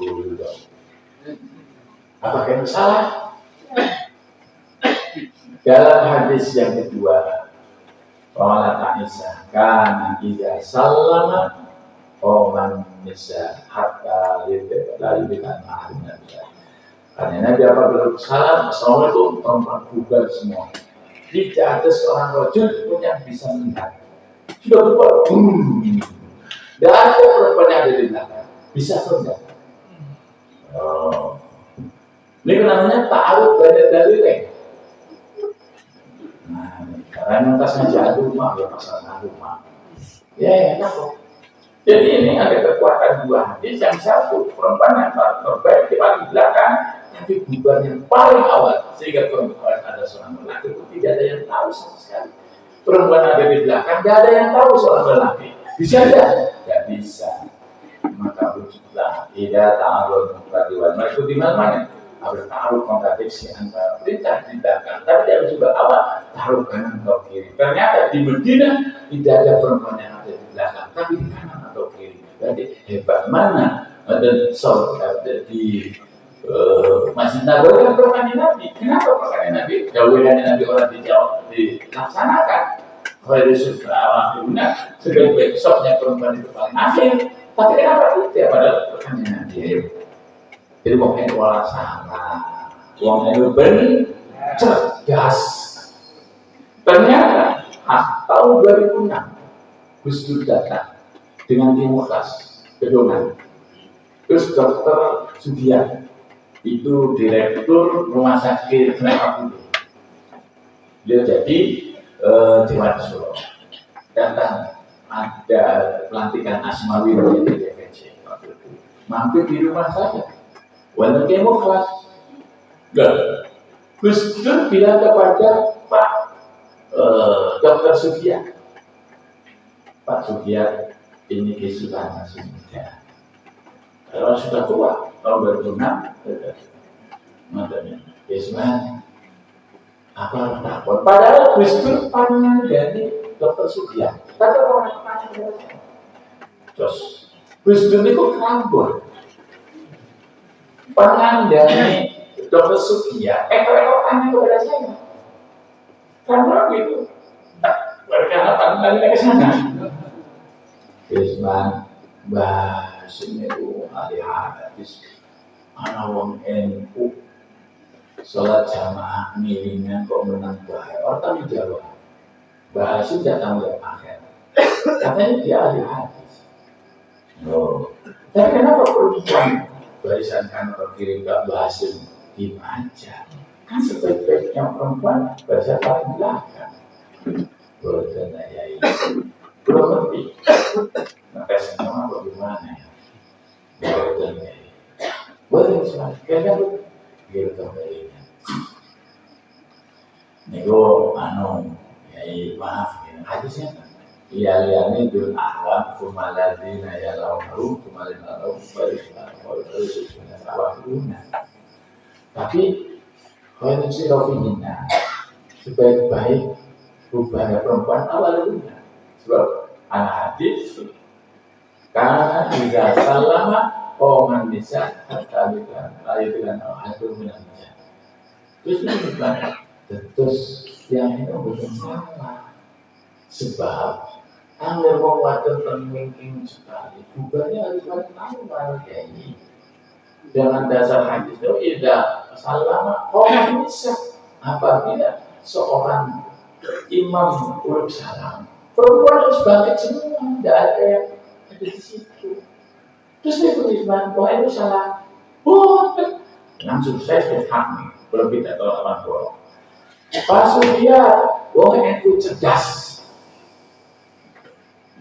Apakah itu salah? Dalam hadis yang kedua, Wala ta'isa kana idza sallama man nisa hatta lillahi ma'arina. Karena Nabi apabila salam, assalamualaikum, perempuan bubar semua. Tidak ada seorang rojul pun yang bisa melihat. Sudah berbuat, tidak ada perempuan yang ada di belakang. Bisa enggak? Oh. Ini namanya ta'aruf banyak dalilnya. Nah, karena tasnya jatuh rumah, ya pasal rumah. Ya, enak kok. Jadi ini ada kekuatan dua hadis. Yang satu, perempuan yang terbaik di paling belakang, tapi bukan yang paling awal. Sehingga perempuan ada seorang lelaki itu tidak ada yang tahu sama sekali. Perempuan ada di belakang, tidak ada yang tahu seorang lelaki. Bisa tidak? Tidak bisa. Maka wujudlah tidak ta'arud muqaddiwan. Mereka di mana? Harus taruh kontradiksi antara perintah di belakang, tapi dia juga awal taruh kanan atau kiri. Ternyata di Medina tidak ada perempuan yang ada di belakang, tapi di kanan atau kiri. Jadi hebat mana ada di Masjid Nabawi kan perkawinan Nabi. Kenapa perkawinan Nabi? Jauhan Nabi orang dijawab dilaksanakan. Kalau sudah awal guna sebagai besoknya perempuan itu paling akhir. Tapi kenapa tidak pada perkawinan Nabi? Jadi wong itu salah, wong itu benar cerdas. Ternyata tahun 2006 Gus Dur datang dengan tim khas Kedongan. Terus Dokter Sudian itu direktur rumah sakit Nepal. Dia jadi Dewan Solo. Datang ada pelantikan Asmawi di DPC waktu itu. Mampir di rumah saya. Walaupun kemo kelas, Gus Dur bilang kepada Pak Dokter Sugiya, Pak Sugiya ini kesulitan masih muda. Kalau sudah tua, kalau berguna, makanya kesulitan apa harus takut. Padahal Gus Dur panjang dari Dokter Sugiya, tapi orang panjang terus Gus Dur itu kerambut. Dari Dokter Sugiya, ekor-ekor tanya kepada saya. Karena gitu, mereka pandangannya ke sana. Isman, bahas ini itu ahli hadis, anak wong NU, sholat jamaah miringnya kok menang bahaya. Orang dijawab, bahas itu datang dari akhir. Katanya dia ahli hadis. Oh, tapi kenapa perempuan? Barisan kan kiri gak bahasin dibaca kan sebaik-baiknya perempuan barisan paling belakang bodoh ya ini belum lebih maka semua bagaimana ya bodoh ya bodoh semua kayaknya gitu kayaknya nego ya maaf ya hadisnya Iyaliani dul ahwam kumaladina ya lauhu kumalina lauhu barislah barislah sawahuna. Tapi kalau si rofiina sebaik-baik hubungan perempuan awalnya sebab anak hadis karena jika salama oman bisa kata layu dengan hadir minamnya. Terus yang itu bukan salah sebab Angger wong wadon penting sekali, bukannya harus tahu kayak ini. Dengan dasar hadis itu tidak salah, orang bisa apabila seorang imam uluk salam, perempuan harus bangkit semua, tidak ada yang ada di situ. Terus dia beriman, wah itu salah, bukan. Langsung saya sudah hak belum tidak tahu apa bohong. Pas dia, wong itu cerdas.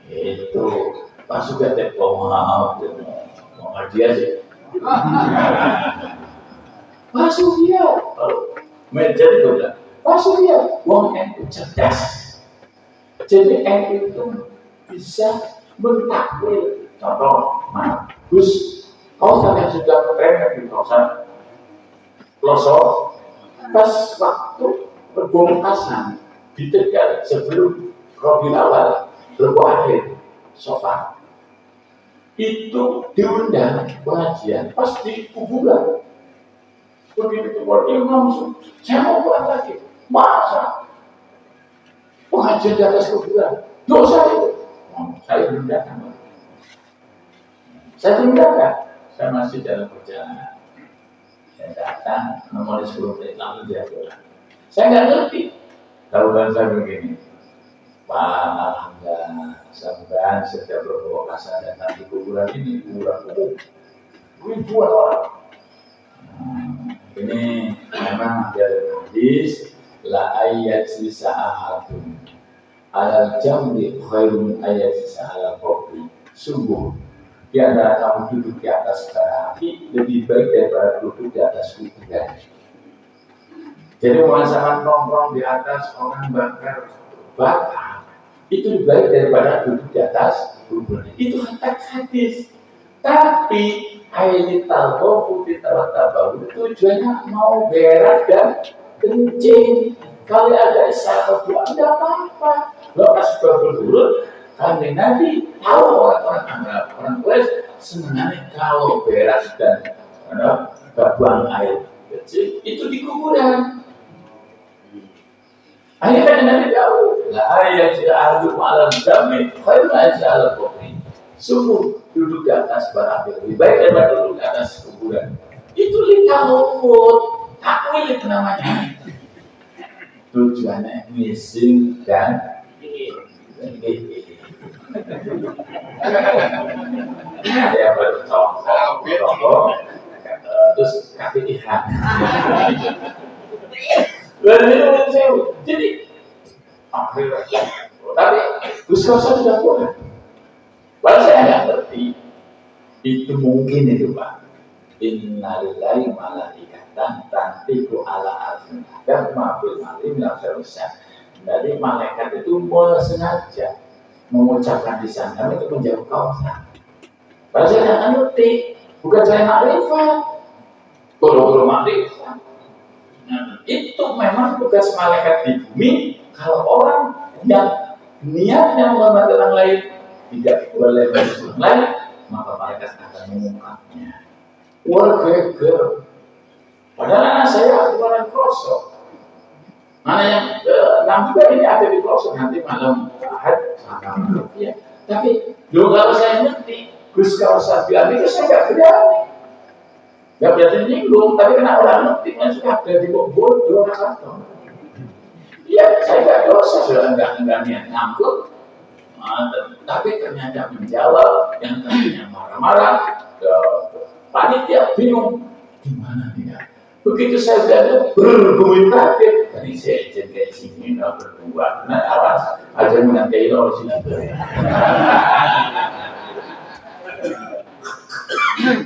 Itu pas sudah tepung mau dia sih masuk dia menjadi dosa masuk dia wong itu cerdas jadi itu bisa mentakwil contoh Gus kau sampai sudah keren di kawasan pelosok pas waktu perbongkasan di Tegal sebelum Rabiul Awal Lepas akhir sofa itu diundang pengajian pas di kuburan begitu keluar imam saya mau pulang lagi masa pengajian di atas kuburan dosa itu saya belum datang saya masih dalam perjalanan saya datang nomor 10 menit lalu dia pulang saya nggak ngerti Tahu kan saya begini, Pak, sampai setiap berprovokasi datang di kuburan ini ribuan orang. Ini memang dari hadis la ayat sisa ahadun alal jambi khairun ayat sisa alal kopi. Sungguh di antara kamu duduk di atas bara api lebih baik daripada duduk di atas kuburan. Jadi merasakan nongkrong di atas orang bakar bata itu lebih baik daripada duduk di atas kuburan. Itu hadis. Tapi ayat talqofu ditawatabahu tujuannya mau berak dan kencing. Kalau ada isyarat doa tidak apa-apa. Lepas berurut kami Nabi tahu orang Quraisy senangnya kalau berak dan buang air kecil itu di kuburan. Akhirnya Nabi tahu la ayat al alam dami khairun ayat al qubri. Sungguh duduk di atas bara api lebih baik daripada duduk di atas kuburan. Itu litahumut, takwil itu namanya. Tujuannya missing dan ada yang bercokok, terus kaki ikan. Jadi akhirnya, tapi Gus Koso sudah boleh. Kalau saya nggak ngerti, itu mungkin itu Pak. Innalillahi malaikatan tantiku ala azmin dan maafil malim yang seharusnya. Jadi malaikat itu sengaja mengucapkan di sana itu menjauh kawasan. Kalau saya nggak ngerti, bukan saya makrifat. Kalau makrifat, itu memang tugas malaikat di bumi. Kalau orang yang niatnya membantu orang lain tidak boleh bantu orang lain, maka malaikat akan mengungkapnya. Geger. Padahal anak saya orang Kroso. Mana yang juga ini ada di Kroso nanti malam Ahad sama ya. Tapi kalau saya ngerti, Gus kalau saya bilang itu saya nggak berani. Nggak berani nyinggung, tapi kena orang ngerti kan suka ada di bodoh atau iya, saya nggak dosa sudah nggak niat ngangkut. Tapi ternyata menjawab yang tadinya marah-marah, panitia bingung gimana dia. Begitu saya sudah berbunyi kaget, tadi saya izin kayak sini nggak berdua. Nah awas, aja menantai lo sini.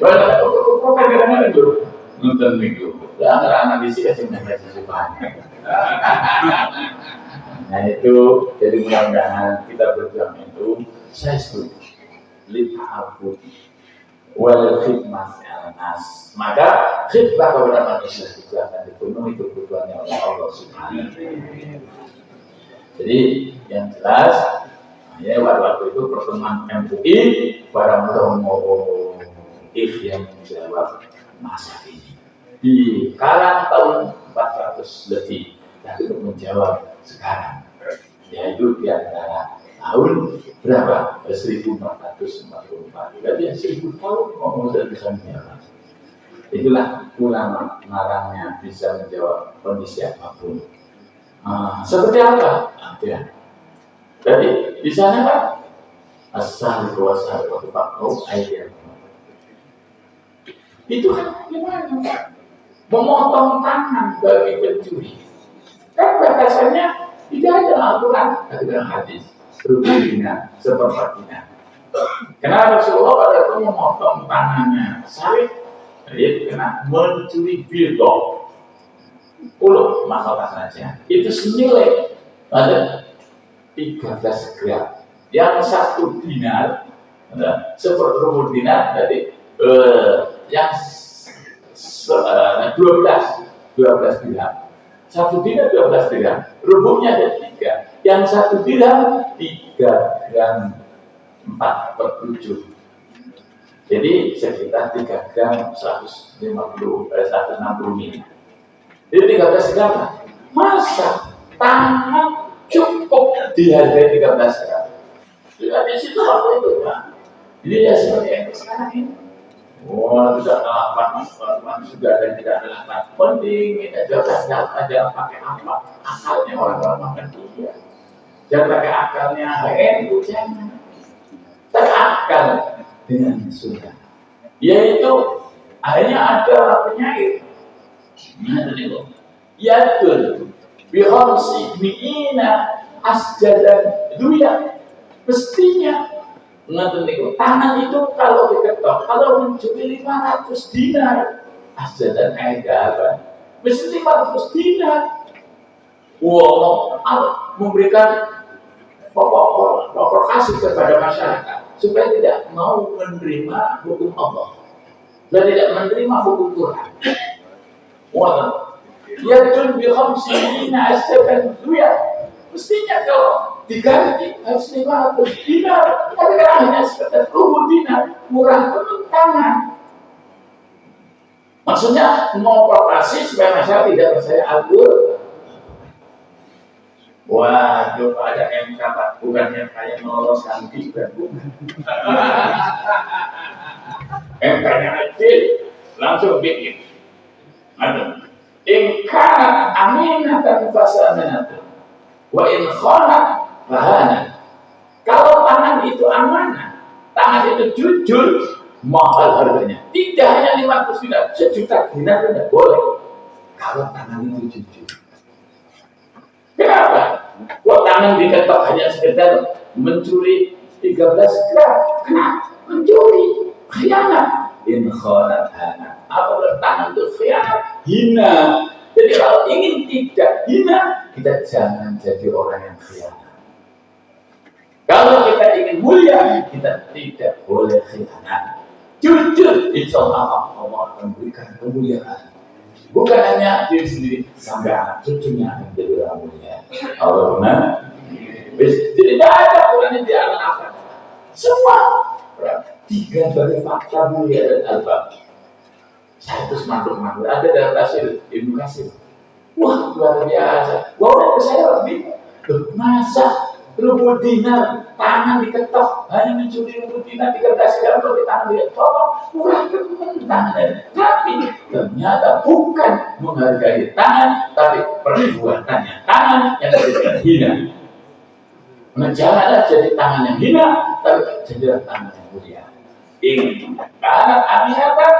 Kok kadang-kadang dulu nonton minggu, anak-anak di sini aja menantai sesuatu. Nah itu jadi mudah-mudahan kita berjuang itu saya setuju lita'abud wal khidmat al-nas, maka khidmat kepada manusia itu akan dipenuhi kebutuhannya oleh Allah Subhanahu wa Ta'ala. Jadi yang jelas ya waktu itu pertemuan MUI para Romo yang menjawab masa ini di kalang tahun 400 lebih, tapi untuk menjawab sekarang yaitu di antara tahun berapa? 1444. Berarti 1000 tahun mau bisa menjawab. Itulah ulama narangnya bisa menjawab kondisi apapun. Seperti apa? Ya. Jadi di sana kan asal kuasa waktu faktor ayat. Itu kan gimana? Memotong tangan bagi pencuri. Kan batasannya tidak ada aturan dalam hadis rubina sepertinya. Kenapa Rasulullah pada itu memotong tangannya Sarif? Dia kena mencuri bildo. Puluh masalah saja. Itu senilai ada 13 gram. Yang 1 dinar, seperempat dinar, jadi yang 12 dinar. 1 dinar 12 dirham, rubuhnya ada 3. Yang 1 dirham 3 gram 4/7. Jadi sekitar 3 gram 160 mili. Jadi 13 gram masa tangan cukup dihargai 13 gram. Di situ waktu itu Pak. Jadi ya seperti yang sekarang ini. Oh, tidak ada lapan, sudah ada tidak ada lapan. Penting kita aja pakai apa? Akalnya orang-orang makan dia. Jangan pakai akalnya HNU, jangan. Terakal dengan sunnah. Yaitu akhirnya ada penyair. Yaitu bihamsi mi'ina asjadan duya. Mestinya tangan itu kalau diketok, kalau mencuri 500 dinar, asjadan apa? Mesti 500 dinar. Wow, memberikan provokasi kepada masyarakat supaya tidak mau menerima hukum Allah dan tidak menerima hukum Tuhan. Wah, yaitu bihamsina asjadan duya. Mestinya kalau diganti harus 500 dinar, tapi kan hanya sekitar 10 dinar, murah pun tangan. Maksudnya mau provokasi supaya masyarakat tidak percaya Al-Qur'an. Wah, coba ada MK Pak, bukannya kayak meloloskan Gibran, bukan. MK-nya kecil, langsung bikin. Aduh, ingkar aminatan fasaminatan. Wa in khana bahana. Kalau tangan itu amanah, tangan itu jujur, mahal harganya. Tidak hanya 500 dinar, 1 juta dinar tidak boleh. Kalau tangan itu jujur. Kenapa? Kok tangan diketok hanya sekedar mencuri 13 gram? Kenapa? Mencuri, khianat. In khana bahana. Apabila tangan itu khianat, hina. Jadi kalau ingin tidak hina, kita jangan jadi orang yang khianat. Kalau kita ingin mulia, kita tidak boleh khianat. Jujur, insya Allah akan berikan kemuliaan. Bukan hanya diri sendiri, sampai anak cucunya yang jadi orang mulia. Allahumma. Jadi tidak ada Quran yang dianggap. Semua 3 dari fakta mulia dan al-bab. Saya terus makhluk ada dalam tafsir Ibnu Katsir. Wah, luar biasa. Wah, saya lebih masa 10 dinar tangan diketok, hanya mencuri 10 dinar 13 gram di tangan dia tolong murah tangan. Tapi ternyata bukan menghargai tangan, tapi perbuatannya tangan yang tidak hina. Janganlah jadi tangan yang hina, tapi jadilah tangan yang mulia. Ingin karena aminatan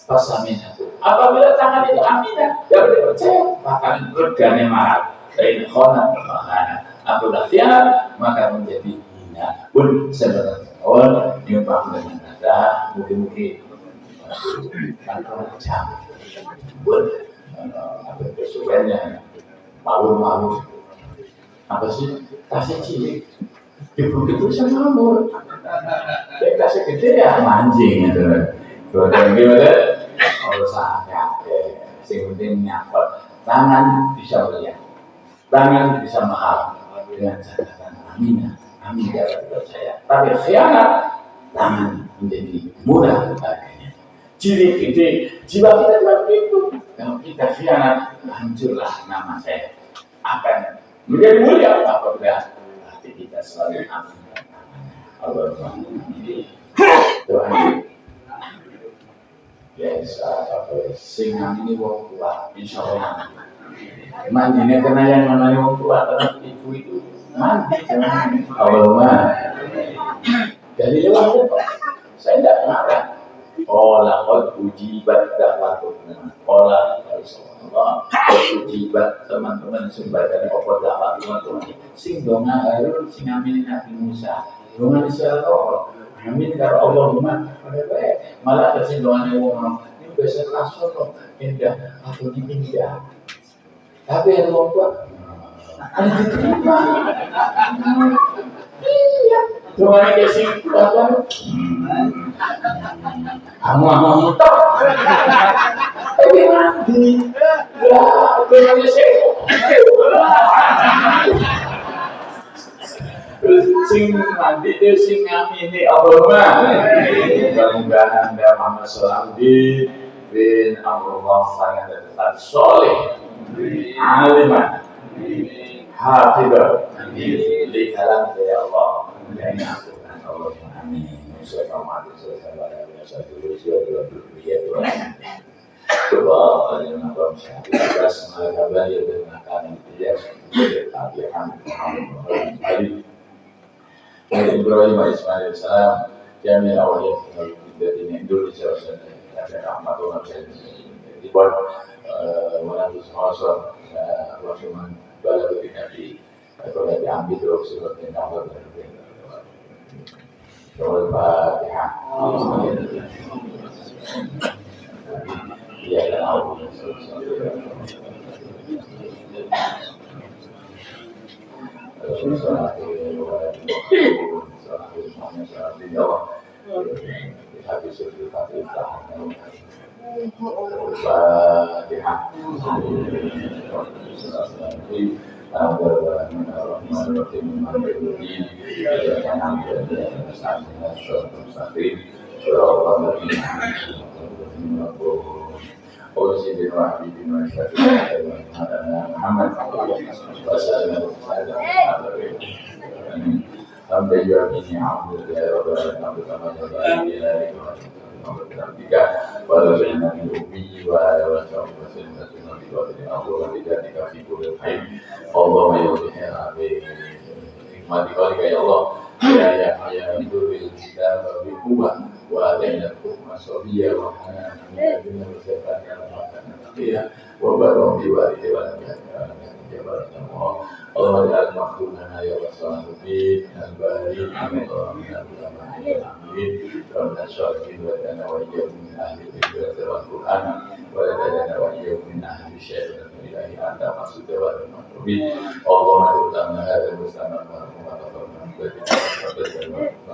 fasaminatu. Apabila tangan itu aminah, dapat dipercaya, bahkan reganya mahal. Lain khona bahana. Apabila khianat, maka menjadi hina. Pun sebenarnya orang nyumpah dengan nada, mungkin tanpa jam. Pun apa kesuwennya malu-malu. Apa sih? Tasnya cilik. Begitu sama mamur. Tasnya gede ya manjing gitu. Kalau gimana? Kalau sangat, sing penting nyakot. Tangan bisa melihat, tangan bisa mahal dengan catatan aminah, amin dapat percaya. Tapi khianat, tangan menjadi murah harganya. Ciri kita, jiwa kita seperti itu. Kalau kita khianat, hancurlah nama saya. Akan menjadi mulia apabila hati kita selalu amin dan amanah. Allahumma doa. Yes, sing ini wong tua, insya Allah. Mandinya kena yang namanya wong tua, karena ibu itu mandi. Allahumma. Dari lewat itu, saya tidak marah. Olah kau ujibat dakwatuna. Olah Allah ujibat teman-teman sumberkan obat dakwatuna Tuhan. Sing donga Harun, sing amin Nabi Musa. Donga insyaallah. Amin kalau Allahumma malah kesindoannya wong ini biasa kasar loh indah atau indah tapi yang mau buat ada diterima iya cuma ini kesini apa kamu tak tapi mandi ya dengan sih sing mandi itu sing ngamini Allahumma mudah-mudahan Anda Muhammad SAW bin Allah sangat tetap soleh aliman hafidhah li kalam ya Allah. Amin. Musa Muhammad sallallahu alaihi wasallam doa yang Nabi Muhammad sallallahu alaihi wasallam dia Ali Ibrahim Ismail salam jami awalnya dari Indonesia ada rahmatullah di buat melalui sponsor Rasulullah balad Nabi kalau diambil terus seperti nama Al-Fatihah. Ya Allah. Sampai jauh ini alhamdulillah pada zaman Nabi wa Allah ya Allah ya itu kita berubah wa dengan masobiya wa dengan bersekat ya wa barom diwali Allah ya al-mahdumana ya wassalamu'alaikum al-barik amin Rabbana syarikin wa dana wa iyyakum min ahli dhikri wal Qur'an wa dana wa iyyakum min ahli syaitan ilahi anta maksud wa rahmatullahi Allahumma ta'ala hadha al-musliman wa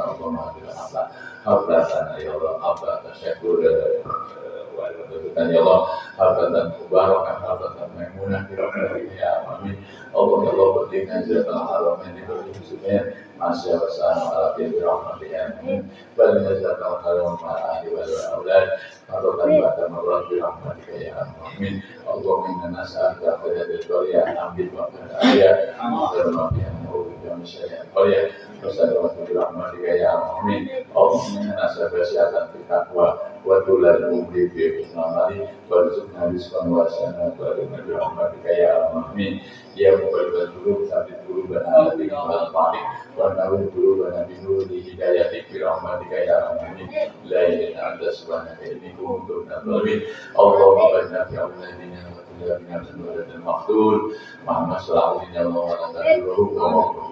Allahumma ya Allah afla tasyakur dan ya Allah hafatan mubarakah hafatan maimunah ya amin Allah ya Allah berikan jazakallahu khairan ini berikutnya masya Allah fi rahmatika amin bal jazakallahu khairan ma ahli wal aulad hafatan ba'da marrat bi rahmatika ya amin Allahumma inna nas'aluka khairal dunya ambil wa ya amin ya misalnya ya Wassalamualaikum warahmatullahi wabarakatuh. Allahumma inna nas'aluka syahadatan fil taqwa wa tulal umri fi islamati warzuqna rizqan wasi'an wa bi rahmatika ya arhamar ya muqallibal qulub tsabbit qulubana ala dinika al-fatiq wa nawwir qulubana bi nuri hidayatik bi rahmatika ya arhamar la ilaha illa anta subhanaka inni kuntu minadh dhalimin. Allahumma barik fi awladina wa tulabina min al-maqtul Muhammad sallallahu alaihi wa sallam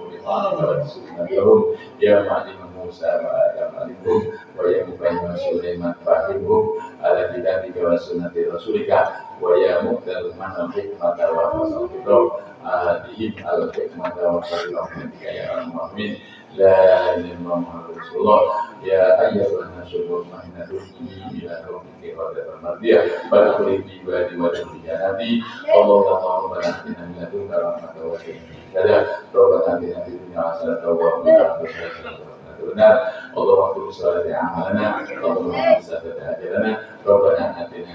ya ma'alim Musa wa Adam alikum wa ya mufayyim Sulaiman fahimhum ala kitabika wa sunnati rasulika wa ya muqtal man hikmata wa fasal adihim al hikmata wa fasal ya al-mu'min la ilaha illallah rasulullah ya ayyuhan nasu ma'inna ruhi ila rabbika wa radiyah wa kulli fi ibadi wa jannati Allahumma barik lana min ladunka rahmatan wa kada Rabbana atina fid dunya hasanatan wa fil akhirati hasanatan benar Allahumma kulli salati amalana Allahumma sabbit ajalana Rabbana atina